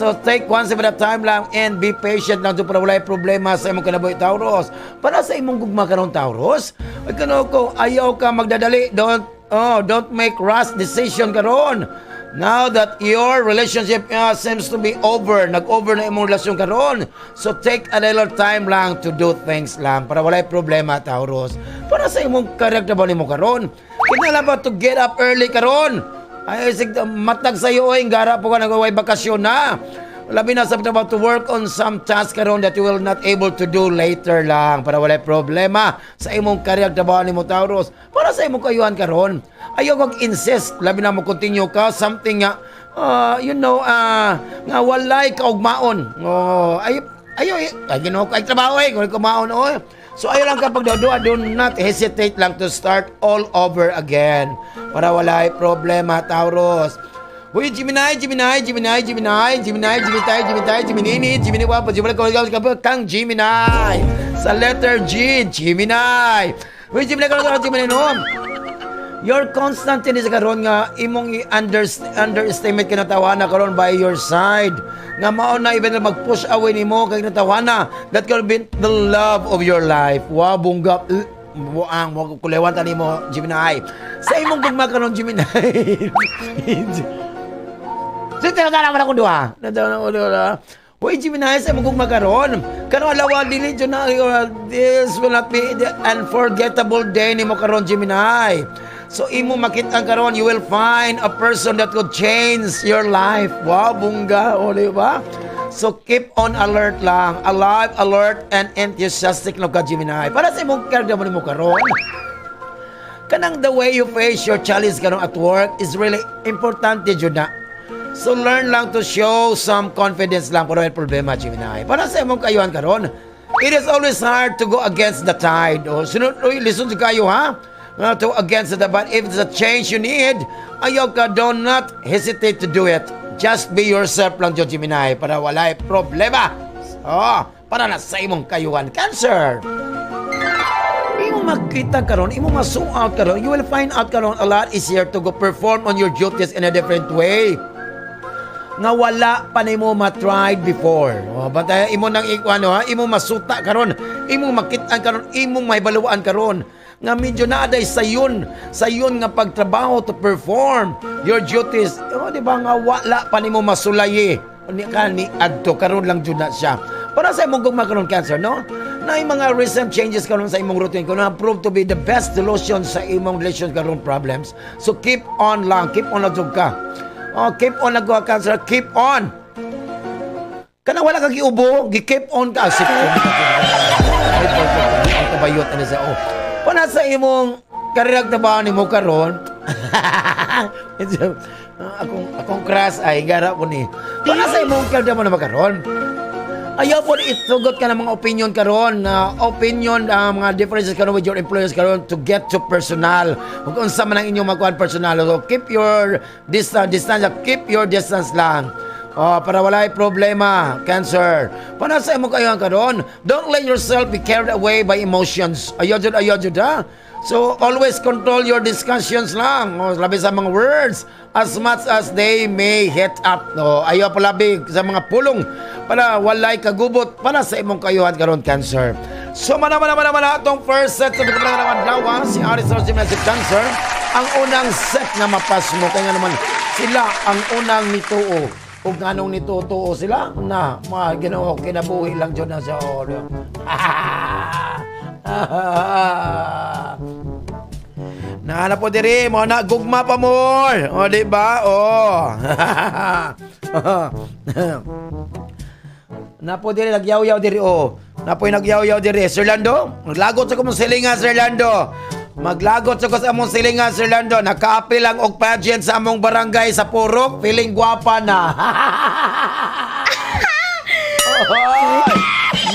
So take one step at a time lang and be patient lang para walay problema sa imong kinabuhi Taurus. Para sa imong gugma karon Taurus, ayaw ka magdadali. Don't make rash decision karon. Now that your relationship seems to be over, nag-over na imong relasyon karon. So take a little time lang to do things lang para walay problema Taurus. Para sa imong karakter ba nimo karon, kinahanglan ba to get up early karon? Ay matag sayo oy gara po ka nagaway bakasyon na. Labi na sabta about to work on some task karon that you will not able to do later lang para walay problema sa imong karakter ba nimo Taurus. Para sa imong kayuhan karon, ayaw mag-insist, labi na mo continue ka something nga nga walay kaugmaon. Ginoo ay trabaho kung kumaon oy. So ayaw lang kapag do not hesitate lang to start all over again para walay problema Taurus. Uy, Gemini, kang Gemini. Sa letter G, Gemini. Uy, Gemini, no? You're constantly sa karon nga imong underestimate kinatawana karon by your side. Nga mao na even mag-push away nimo kay kinatawana. That could be the love of your life. Wow, bunga. Buang mo kulewan tani mo Gemini. Sa imong gugma karon Gemini. So, tinatala mo na ko duha. Uy, Gemini, sa imong gugma karon. Karon alawa dili dyan na, this will not be the unforgettable day ni mo karon Gemini. So, imo makita karon, you will find a person that could change your life. Wow, bunga. O, di ba? So keep on alert lang. Alive, alert, and enthusiastic lang ka, Gemini. Para sa imong karga mo karon. Kanang the way you face your challenge karon at work is really important jud na. So learn lang to show some confidence lang para may problema, Gemini. Para sa imong kayuhan karon, it is always hard to go against the tide. O sunod, listen to kayo ha. To against it, but if it's a change you need, ayaw ka, do not hesitate to do it. Just be yourself lang, Gemini, para walay problema. So, para na sa imong kayuhan, Cancer. Imo makita karon, imo masuot karon, you will find out karon a lot easier to go perform on your duties in a different way. Nga wala pa nimo ma-tried before. Bantay imo nang imo masuta karon, imo makit-an karon, imo mahibaluan karon nga medyo naaday sayon nga pagtrabaho to perform your duties. Di ba nga wala pa nimo masulayi ni adto karon lang jud na siya. Para sa imong gugma karon, Cancer, no? Na yung mga recent changes karon sa imong routine karon na prove to be the best solution sa imong relation karon problems. So keep on lang, keep on lang jud ka. Keep on lang go, Cancer, keep on. Kana wala ka giubo, gi-keep on ka. Keep on kabayot na sa Pana sa imong karerag trabaho nimo karon. akong crush ay gara po ni. Pana sa imong karerag mo na karon. Ayaw po itugot ka ng mga opinion karon, mga differences karon with your employers karon to get to personal. Kung unsa man ang inyong magkuhan personal, so keep your distance, keep your distance lang. Para walay problema, Cancer. Para sa imo kayo karon, don't let yourself be carried away by emotions. Ayaw jud ha. So always control your discussions lang. Labi sa mga words as much as they may hit up. Ayaw palabi sa mga pulong para walay kagubot para sa imong kayuhan karon, Cancer. So mana atong first set sa mga adlaw si Aries sa Cancer. Ang unang set nga mapas mo kaya naman sila ang unang nituo. Kung ganong nitutuo sila na mga Ginoo kinabuhi lang dyan na sa oro. Nahanap po diri mo na gugma pa mo. O di ba? Napo diri nagyaw-yaw diri Napoy nagyaw-yaw diri. Sir Lando, maglagot sa kumong silingan, Sir Lando. Maglagot sa among silingan, Sir Lando. Naka-apil lang og pageant sa among barangay sa Purok. Feeling gwapa na.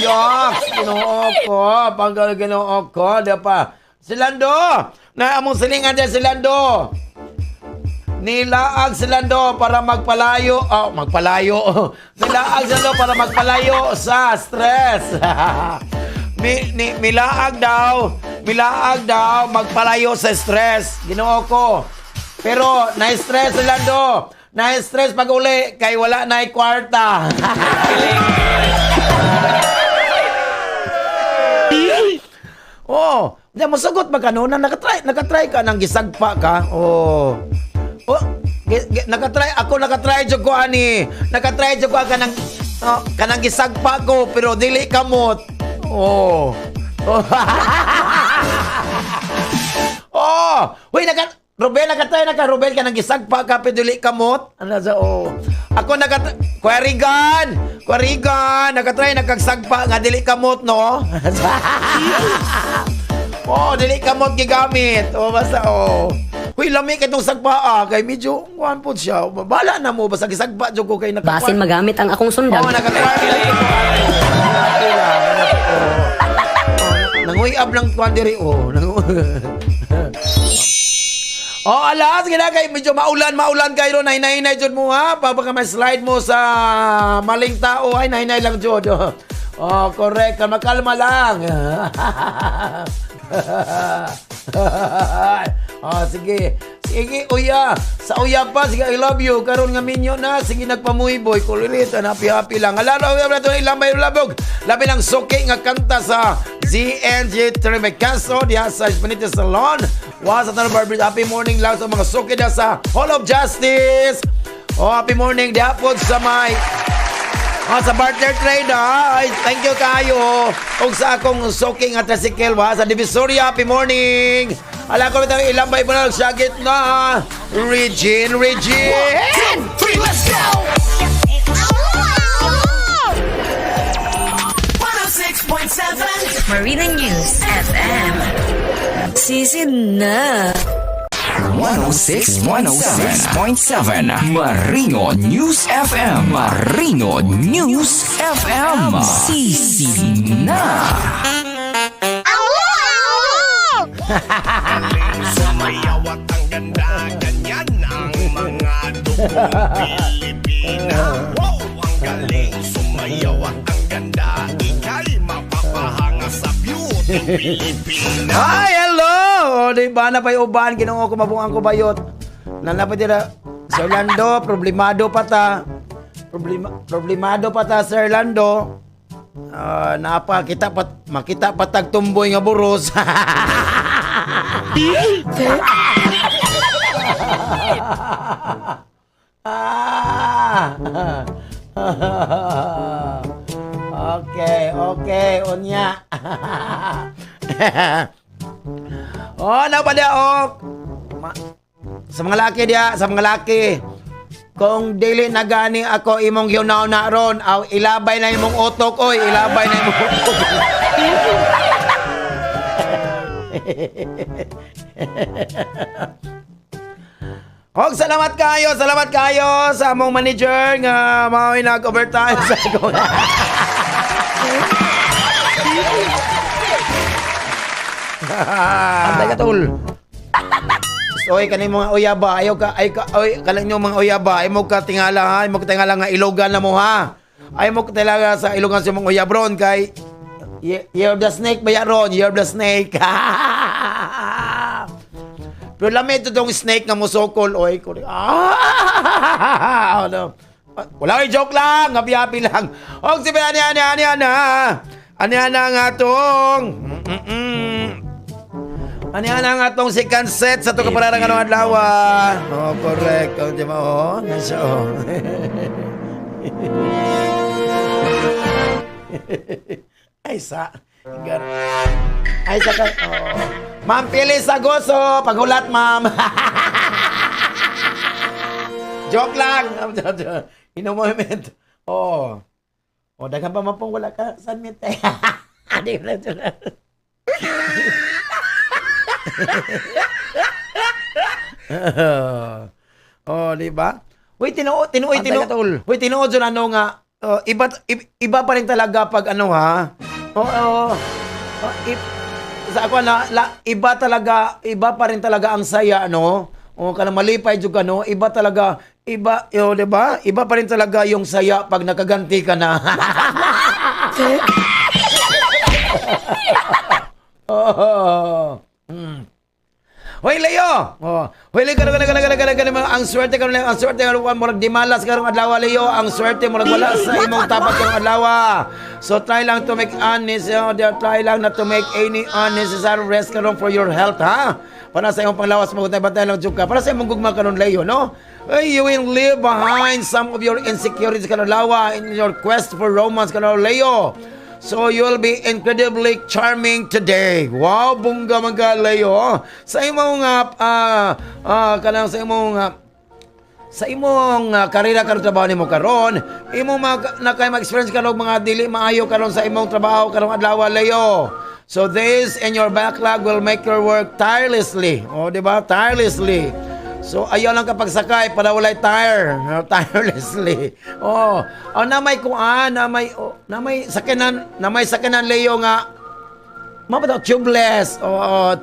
Yok, Ginoo ko. Panggal Ginoo ko. Dapa. Sir Lando, na among silingan dyan, Sir Lando. Nilaag si Lando para magpalayo. Nilaag si Lando para magpalayo sa stress. Milaag daw magpalayo sa stress. Ginoo ko. Pero na-stress si Lando. Na-stress pag uli kay wala na kwarta. Di mo sagot ba kanuna? Nakatry ka nang gisagpa ka? Nakatry jud ko ani. Nakatry jud ko kanang gisagpa ko pero dili kamot. Robel nakatry kanang gisagpa ka pero dili kamot. Ano sa Ako Kwarigan, nakatry nakagsagpa nga dili kamot, no? Dili kamot gigamit. Basta Huy, lami kay itong sagpa kay medyo kuhan po siya. Bala na mo, basta gisagpa dyan ko kay nakakwar. Basin magamit ang akong sundag. Nakakwar na ito. Nanguyab lang kuhan diri, alas, kay medyo maulan kayo, nahinay dyan mo ha. Pagka may slide mo sa maling tao, ay nahinay lang dyan. Correct. Makalma lang. Sige. Sige, uya. Sa uya pa, sige, I love you. Karon nga minyo na. Sige, nagpamuhi, boy. Kulirito, happy lang. Alalo, ilang may labog. Labi lang soke nga kanta sa ZNG Trimecaso diha sa Espinita Salon. Sa Tanong Barbers. Happy morning lang sa mga soke diha sa Hall of Justice. Happy morning diha po sa may sa barter trade Ay, thank you kayo. Og sa akong soking at tricycle sa Divisoria. Happy morning. Ala ko bitang ilang bay pa na sa gitna. Regine. 1, 2, 3, let's go! 106.7 Marina News FM. Sisi na. 106.7 Marino News FM. Marino News FM. Sisina. Sumayaw at ang ganda, ganyan ang mga dugong Pilipina. Wow, ang galing sumayaw at ang ganda, ika'y mapapahanga sa beauty Pilipina. Hi, hello! O, diba na pa'y uban, ginungo ko mabuang ko bayot. Nanapit nila, Sir Lando, problemado pa ta. Problemado pa ta, Sir Lando. Makita patag tumboy nga buros. Okay, unya. Sa mga laki. Kung dili na gani ako imong yunaw na ron, ilabay na imong utok, oy, ilabay na imong utok. Og salamat kayo sa among manager nga mao'y nag-overtime sa ko. Antay ka tol. Oy kanay mga uyaba, ayaw ka kanang nyo mga uyaba, ay mo ka tingala ha, ay mo ka tingala nga ilogan na mo ha. Ay mo ka talaga sa ilogan sa mga uyabron kay you're the snake ba yaron, you're the snake. Pero lamit itong snake nga musokol, oy ko. Wala kay joke lang, happy lang. Og sibe ani nga tong. Ano nga itong second set sa ito kapararangan ng adlaw. Oh, correct. Oh, di ba? Oh, nasa oh. Ay, sa ka. Oh. Ma'am, pili sa goso. Paghulat, ma'am. Joke lang. Inomovement. Oh. Oh, dagan pa mapong wala ka. San mite? Di ba? Di ba? Uy, tinuod dyan ano nga, iba pa rin talaga pag ano ha. Sa ako iba pa rin talaga ang saya, ano? Kanang malipay jud ano, di ba? Iba pa rin talaga yung saya pag nakaganti ka na. Hoy Leo. Hoy Leo ang swerte karon ang swerte karon mo nagdimalas karong adlaw Leo, ang swerte mo nagwala sa imong tapat karong adlaw. So try lang to make try lang not to make any unnecessary risk karon for your health ha. Para sa imong panglawas magutay-batay lang jud ka. Para sa imong gugma karon Leo, no? You will leave behind some of your insecurities karon adlaw in your quest for romance karon Leo. So you'll be incredibly charming today. Wow, bungga man ka Leo. Sa imong sa imong karera karon trabaho nimo karon, imo nakay mag-experience karon mga dili maayo karon sa imong trabaho karong adlaw Leo. So this and your backlog will make your work tirelessly. Di ba? Tirelessly. So ayaw lang kapag sakay para walay tirelessly. Na may sakinan Leo nga tubeless.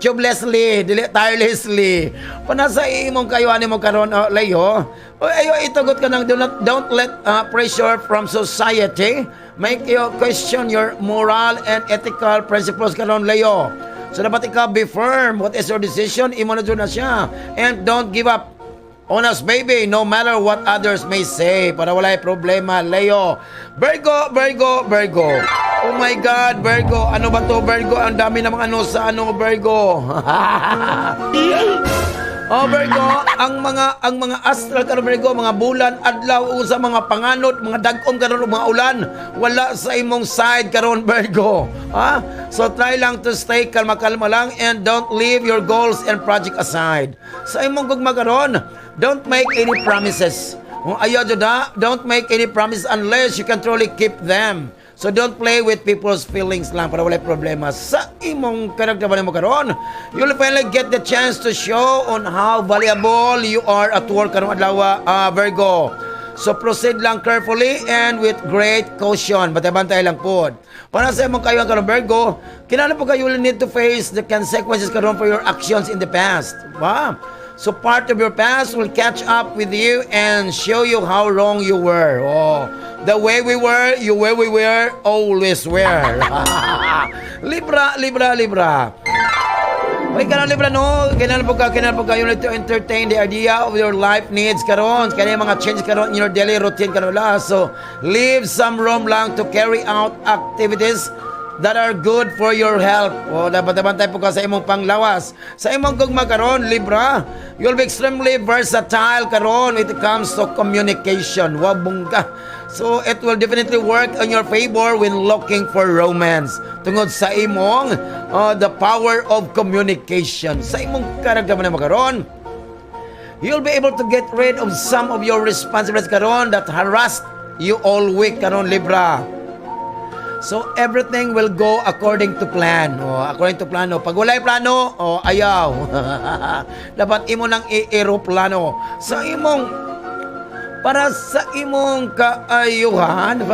Tubelessly, dili tirelessly. Panasa imong kayuan mo karon Leo. Ayo itugot ka nang don't let pressure from society make you question your moral and ethical principles karon Leo. So dapat ikaw be firm. What is your decision? Imo na dyan na siya. And don't give up on us, baby, no matter what others may say. Para wala problema, Leo. Virgo. Oh my God, Virgo. Ano ba to, Virgo? Ang dami namang sa Virgo. Virgo, ang mga astral karon Virgo, mga bulan, adlaw sa mga panganod, mga dagom karon mga ulan, wala sa imong side karon Virgo. So try lang to stay kalma lang and don't leave your goals and project aside. Sa imong gugma karon, don't make any promises. Don't make any promises unless you can truly keep them. So don't play with people's feelings lang para wala problema. Sa imong karagdaman mo karon, you'll finally get the chance to show on how valuable you are at work karong adlaw, Virgo. So proceed lang carefully and with great caution. Bantay-bantay lang po. Para sa imong kayo karon Virgo, kinahanglan po kayo will need to face the consequences karon for your actions in the past. Wow. So part of your past will catch up with you and show you how wrong you were. Oh, the way we were, you way we were, always were. Libra. Okay, karon Libra, no? Kailangan po kayo to entertain the idea of your life needs karon. Kaya mga change karon in your daily routine karon la. So, leave some room lang to carry out activities that are good for your health. O, dapat bantay po ka sa imong panglawas. Sa imong gugma karon, Libra, you'll be extremely versatile karon when it comes to communication. Wabong ka. So, it will definitely work on your favor when looking for romance. Tungod sa imong the power of communication. Sa imong karagdaman na karon, you'll be able to get rid of some of your responsibilities karon that harassed you all week karon, Libra. So, everything will go according to plan. According to plano. Pag wala'y plano, ayaw. Dapat imo nang i-aeroplano. Para sa imong kaayuhan,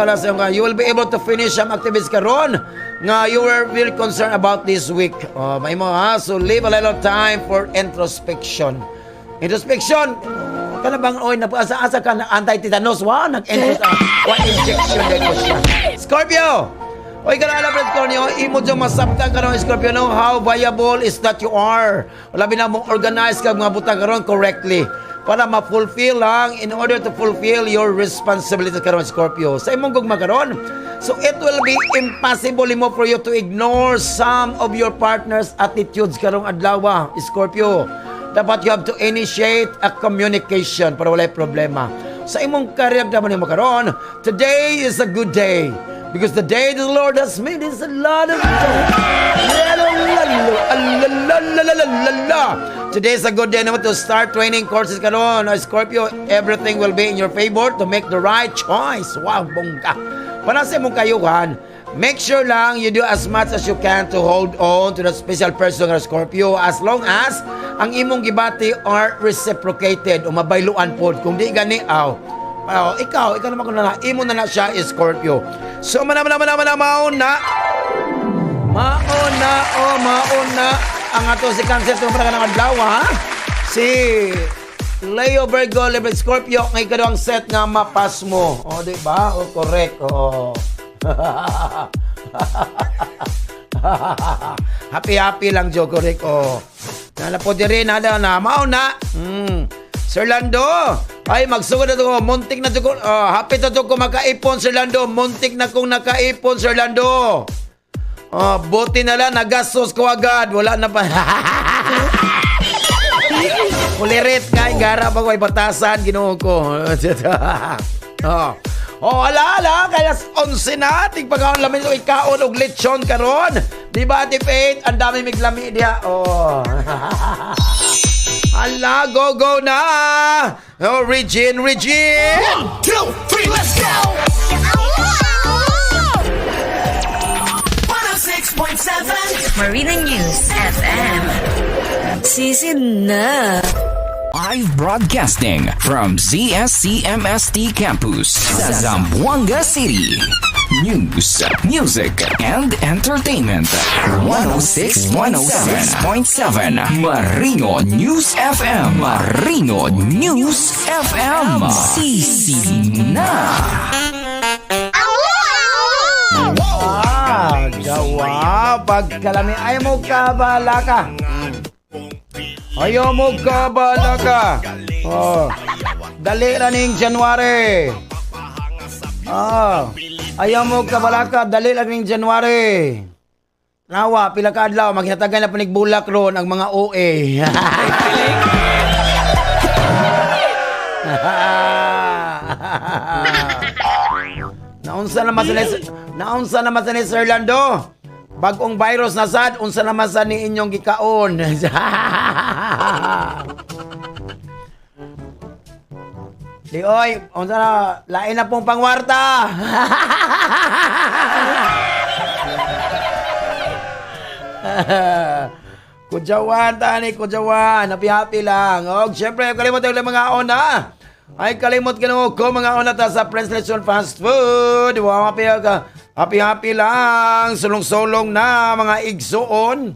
you will be able to finish some activities karon nga you were really concerned about this week. Maimo ha. So, leave a little time for introspection. Introspection, kana bang asa ka na anti-tetanus nag-injection dito siya. Scorpio, oy kana alam Scorpio, imo jud masabtan karon Scorpio no how viable is that you are. Wala na mong organize ka mga butang karon correctly para ma-fulfill lang in order to fulfill your responsibility karon Scorpio. Sa imong gugma karon, so it will be impossible mo for you to ignore some of your partner's attitudes karong adlaw Scorpio. Dapat you have to initiate a communication para walay problema. Sa imong karagdaman mo karon, today is a good day because the day the Lord has made is a lot of joy. Today is a good day naman to start training courses karon. Scorpio, everything will be in your favor to make the right choice. Wow, bongga. Para sa imong kayuhan, make sure lang you do as much as you can to hold on to that special person nga Scorpio as long as ang imong gibati are reciprocated o mabayluan pod. Kung di gani, ikaw naman kung na imo na siya is Scorpio. So mauna ang ato si Cancer itong para ng adlaw si Leo, Virgo, Libra, Scorpio ngay kadawang set nga mapas mo. Di ba? Correct. Happy lang jo, correct. Nala po din na mauna. Sir Lando, ay magsugod na ko, muntik na ko. Happy to ko makaipon Sir Lando, muntik na kong nakaipon Sir Lando. Buti na lang nagastos ko agad, wala na pa. Kulirit ka, gara pa ko ay batasan, Ginoo ko. Ala, kaya 11 na, tigpagkaon lamin ko ikaon og lechon karon. Di ba, Ate Faith? Ang dami miglami diya. Ala, go na! Regine! 1, 2, 3, let's go! 106.7 Marina News FM. Season na. Live broadcasting from ZSCMST Campus, Zamboanga City. News, music, and entertainment. 106.7 Marino News FM. Marino News FM. Sisina. Gawa, pagkalami, ayaw mo kabala ka. Ayaw mo kabala ka. Dali raning January. Ayaw mo kabala ka, dali raning January. Nawa, pila ka adlaw, maghatagan na panigbulak ron ang mga OA. Naunsa naman sa ni Sir Lando. Bagong virus na sad, unsa naman sa ni inyong gikaon. Di oy, unsa na lain na pong pangwarta. Kudyawan tani, kudyawan. Happy-happy lang. Og syempre, kalimot yung mga ona. Ay kalimot ka ko mga ona ta sa Prince Lechon Fast Food. Wow, happy-happy lang. Sulong-sulong na mga igsoon.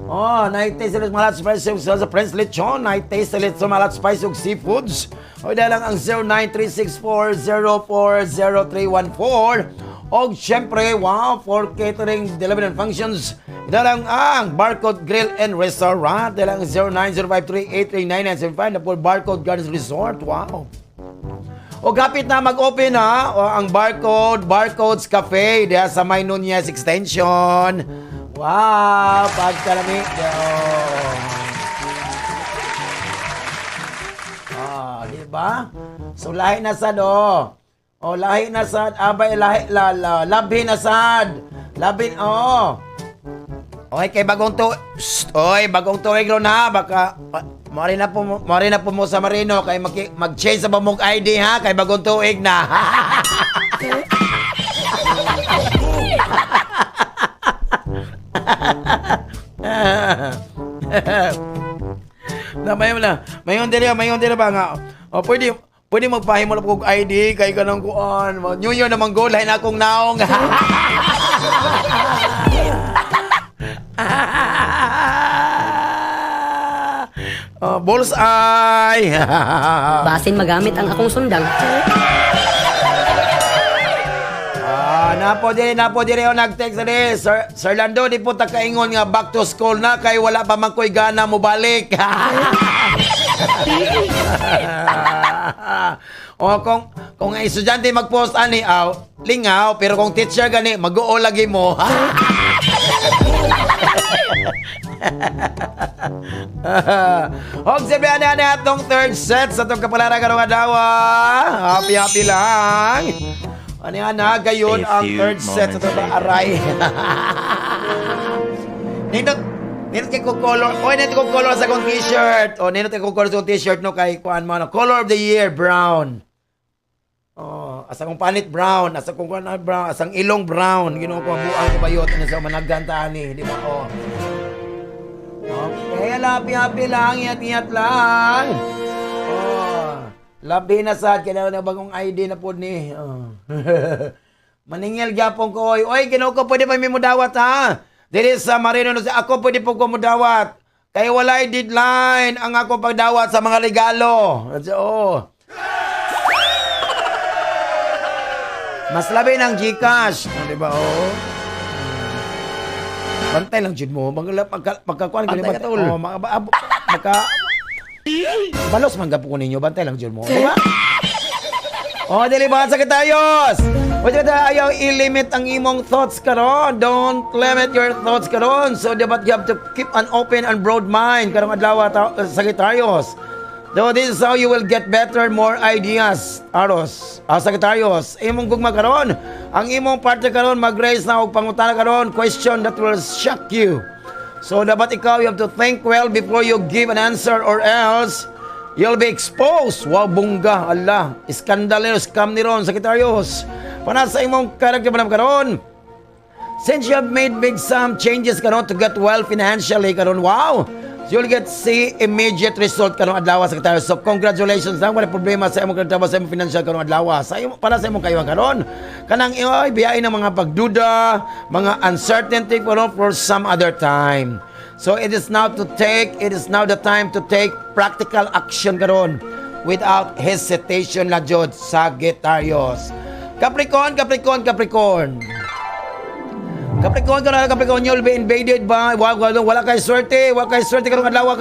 Oh, na-taste ulit mga spice sa Prince Lechon. Na-taste ulit sa mga spice ug seafoods. O dahil lang ang 093640400314. O syempre, wow, for catering, delivery and functions. Dahil lang ang Barcode Grill and Restaurant. Dahil lang 0905383995 na po Barcode Gardens Resort. Wow. O kapit na mag-open ha, o ang Barcodes Cafe dahil sa May Nunez Extension. Wow, pagkalami. Diba? So, lahi na sad, oh. Oh, lahi na sad. Abay, labi na sad. Labi, oh. Okay, kay bagong to. Oy, bagong tuig ron ha. Baka, mari na po mo sa Marino. Kay mag-change sa bamong ID ha. Kay bagong tuig na. Mayon din ba nga? O pwede magpahimo na kong ID kay kanang kuan. New Year naman go lain akong naong. Bullseye. Basin magamit ang akong sundang. Napo dire o nag-text na di. Sir Lando, di po takaingon nga back to school na kay wala pa man ko'y gana mo balik. O kung estudyante mag-post ani, lingaw, pero kung teacher gani, mag-uo lagi mo. Og sabi ani atong third set sa itong kapalara karong adawa. Happy lang. Ano yan ha? Gayon ang third set sa ito aray. Nindot kay ko color. O, nindot ko color sa kong t-shirt. O, nindot kay ko color sa kong t-shirt no kay kuan mo. Color of the year, brown. O, asa kong panit brown. Asa kong kuan brown. Asang ilong brown. Ginoon ko ang buang bayot. Ano sa managanta ni. Di ba? O. Okay, happy lang. Iyat lang. O. Labi na sad, kailangan na bagong ID na po ni. Maningil gyapon ko, oy, ginaw ko, pwede pa may mudawat ha? Dili sa Marino, ako pwede po ko mudawat. Kaya walay deadline ang ako pagdawat sa mga regalo. Oh. Mas labi ng Gcash. Diba, oh? Bantay lang dyan mo. Pagkakuan ka Bantay ba? Oh, balos man gapo ko ninyo, bantay lang dyan mo. Diba? O, dili ba sa kitayos? O, ayaw i-limit ang imong thoughts karon. Don't limit your thoughts karon. So, dapat you have to keep an open and broad mind karong adlaw sa kitayos. So, this is how you will get better, more ideas. Aros, Sagittarius, imong gugma karon. Ang imong parte karon mag-raise na og pangutana karon, question that will shock you. So, dapat ikaw, you have to think well before you give an answer or else you'll be exposed. Wow, bungga, Allah. Skandalero, scam ni ron, Sagittarius. Para sa imong character ba karon, since you have made big some changes karon to get well financially karon, wow, you'll see immediate result karong adlaw sa Sagittarius. So congratulations lang, wala problema sa imong trabaho sa imong financial karong adlaw. Sa imo para sa imong kayuhan karon. Kanang biyahe ng mga pagduda, mga uncertainty for some other time. So it is now the time to take practical action karon without hesitation la jud, Sagittarius. Capricorn, you'll be invaded by wala kay swerte karong adlaw,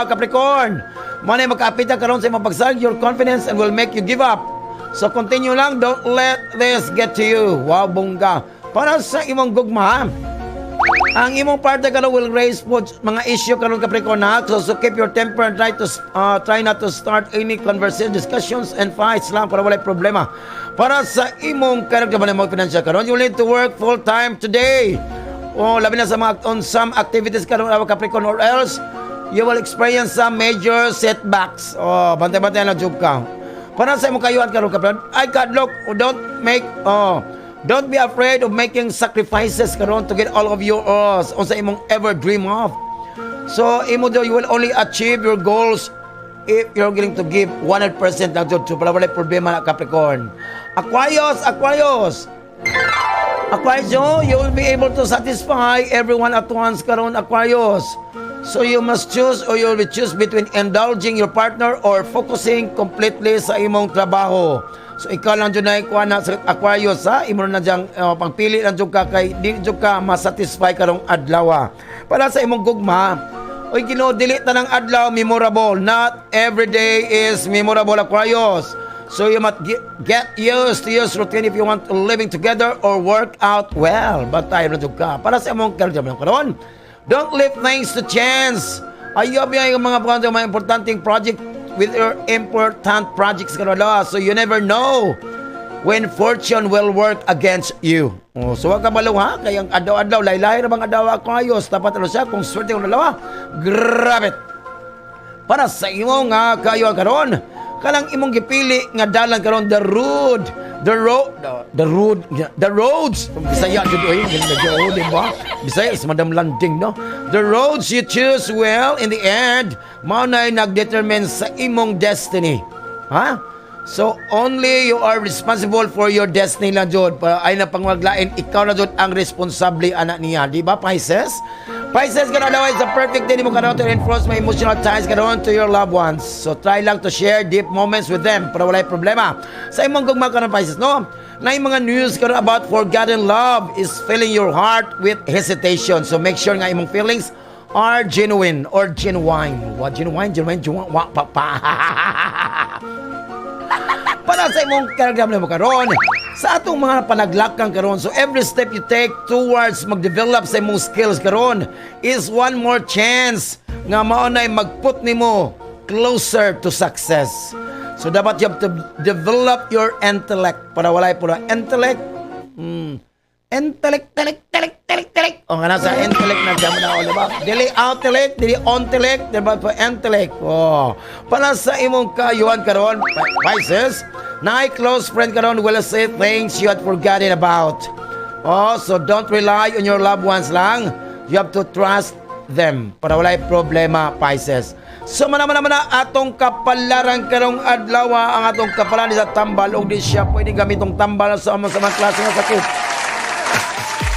Capricorn. Manay magkaapita karon sa imong pagsag, your confidence and will make you give up. So continue lang, don't let this get to you. Wow, bongga. Para sa imong gugma, ang imong partner karon will raise mga issue karon, Capricorn ha. So keep your temper and try not to start any conversation, discussions and fights lang para walay problema. Para sa imong character ba mo financial karon, you need to work full time today. O labi na sa on some activities karon, Capricorn, or else you will experience some major setbacks. O bantay-bantay na job ka. Para sa imong kayuhan karon kapatid. Ay God, look, don't be afraid of making sacrifices karon to get all of your unsa imong ever dream of. So, imo daw, you will only achieve your goals if you're willing to give 100% lang dyan. So, wala problema na Capricorn. Aquarius, you will be able to satisfy everyone at once karon Aquarius. So you must choose or you will choose between indulging your partner or focusing completely sa imong trabaho. So ikaw lang dyan na ikuha na sa Aquarius ha. Imo na dyan pangpili lang dyan ka kay di dyan ka masatisfy karong adlaw. Para sa imong gugma, oy dili ta ng adlaw memorable. Not every day is memorable Aquarius. So you must get used to your routine if you want to living together or work out well. Batay na dyan ka. Para sa imong karon. Don't leave things to chance. Ayaw yung mga importanteng project with your important projects kanila. So you never know when fortune will work against you. So wag ka balaw ha. Kayang adlaw-adlaw, laylay na bang adlaw ako ayos. Tapat ano siya kung swerte yung dalawa. Grabe. Para sa imo nga kayo karon. Kanang imong gipili nga dalan karon the roads. Bisaya jud oy, di ba? Bisaya is madam landing no. The roads you choose well in the end, mao na nagdetermine sa imong destiny. Ha? So only you are responsible for your destiny lang jud. Ay na pangwaglain ikaw na jud ang responsable anak niya, di ba Pisces? Pisces karon daw is the perfect day mo karon to reinforce my emotional ties karon to your loved ones. So try lang to share deep moments with them para walay problema. Sa imong gugma karon Pisces no. Na yung mga news karon about forgotten love is filling your heart with hesitation. So make sure nga imong feelings are genuine or genuine. What genuine? Para sa imong karagdaman mo karon sa atong mga panaglakang karon, so every step you take towards mag-develop sa imong skills karon is one more chance nga mao nay magput nimo closer to success. So dapat you have to develop your intellect para walay pura intellect. Intellect. O nga nasa intellect na dyan mo na, diba? Dili intellect, dili ontellect, diba? Pa intellect. Para sa imong kayuhan karon, Pisces, na close friend karon will say things you had forgotten about. So don't rely on your loved ones lang. You have to trust them para walay problema, Pisces. So manaman atong kapalaran karong adlaw ang atong kapalan sa tambal og di siya pwede gamitong tambal sa mga klase nga sakit.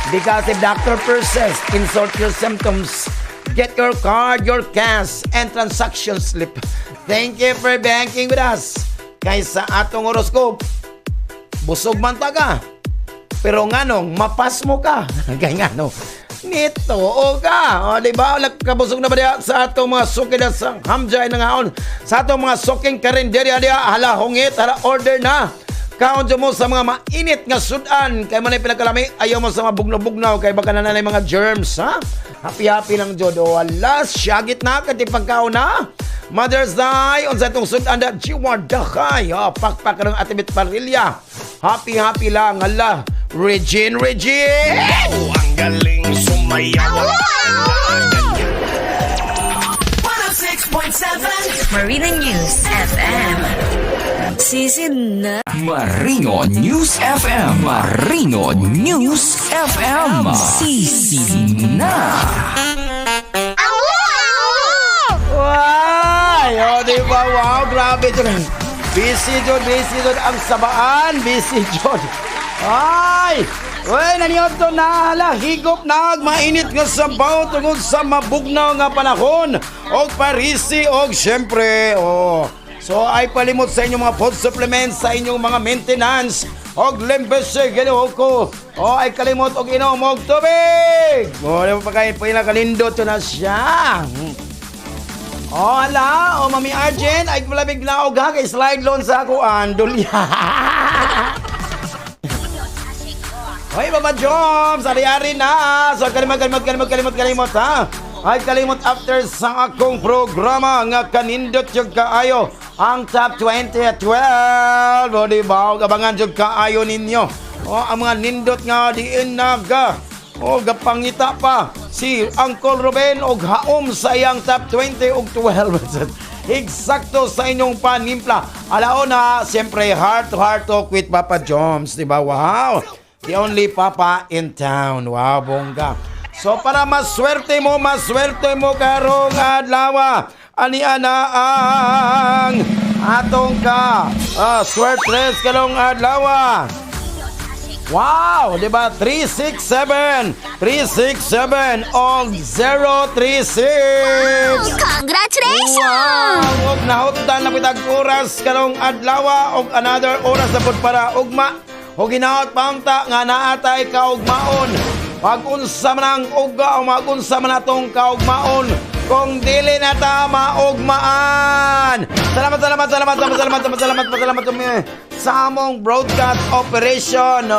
Because if doctor persists, insult your symptoms. Get your card, your cash, and transaction slip. Thank you for banking with us. Kaysa atong horoscope, busog man ta ka. Pero nganong, mapas mo ka. Kaya ngano, nito o ka. O, diba? Kabusog na ba diya sa atong mga suki na sa hamjay na ngaon? Sa atong mga suking karinderya diya, hala hungit, hala order na. Kaon mo sa mga mainit nga sudan. Kaya man ay pinagkalami, ayaw mo sa mga bugnaw-bugnaw. Kaya baka nanay mga germs, ha? Happy-happy lang, Jod. O, alas, syagit na, katipagkaon na. Mother's Day, on sa itong sudan na jiwadakay. Pakpak ng atibit parilya. Happy-happy lang, ala. Regine! Oh, ang galing sumayaw. 106.7 Marina News FM. Sisid na. Marino News FM. Marino News FM. Sisid na. Wow! Diba? Wow, grabe dyan. Busy dyan ang sabaan. Busy dyan. Ay! Uy, naniyot to na hala, higop na mainit nga sabaw tungod sa mabugnaw nga panahon og parisi og syempre so ay palimot sa inyong mga food supplements sa inyong mga maintenance og lembese ganoon ko ay kalimot og inom og tubig di pa kayo pinakalindot to na siya hala Mami Arjen ay malabig na og ha kay slide loan sa ako andulya. Hoy, Baba Joms! Ari-ari na! So, kalimot ha! Ay, kalimot after sa akong programa nga kanindot yung kaayo ang Top 20 at 12! O, diba? Abangan yung kaayo ninyo. Ang mga nindot nga diin naga. Gapangita pa si Uncle Ruben og haom sa iyang Top 20 og 12. eksakto sa inyong panimpla. Alauna, siyempre, heart to talk with Papa Joms, di ba? Wow! The only Papa in town. Wow, bongga. So, para maswerte mo karong adlaw. Ani ana ang atong ka swertres karong adlaw. Wow, di ba? 367 og 036. Congratulations! Wow, og nahutdan na pitag oras karong adlaw og another oras na pud para ugma. Og ginaot paunta nga naatay kaugmaon. Pag-unsa man ang uga o mag-unsa man atong kaugmaon kung dili na ta maugmaan. Salamat sa among broadcast operation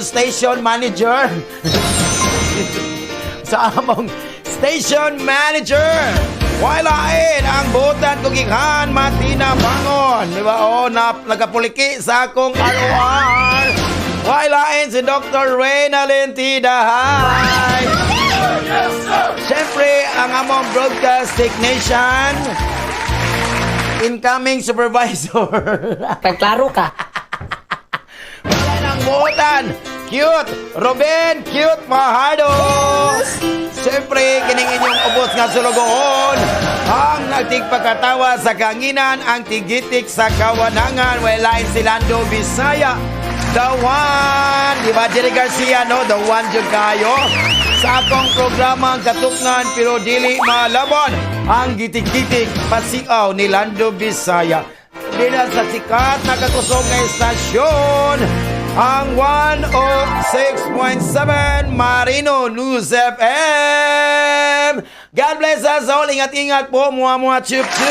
station manager. Sa among station manager. Walain ang butan kong ikhan Matina Bangon. Di ba? O, nagapuliki sa akong ROR. Walain si Dr. Reynalyn Tidahay. Siyempre, ang among broadcast technician, incoming supervisor. Pagklaro ka. Wala nang butan. Cute. Ruben, cute Fajardo. Siyempre, kining inyong ubos nga sulugoon. Ang nagtigpagkatawa sa kanginan, ang tigitik sa kawanangan. Walain si Lando Bisaya. The one. Diba, Jerry Garcia, no? The one dyan kayo. Sa akong programa ang katukngan pero dili malabon. Ang gitik-gitik pasiaw ni Lando Bisaya. Dila sa sikat na kakusog na estasyon. Ang 106.7 Marino News FM. God bless us all. Ingat-ingat po. Mua-mua chup-chup.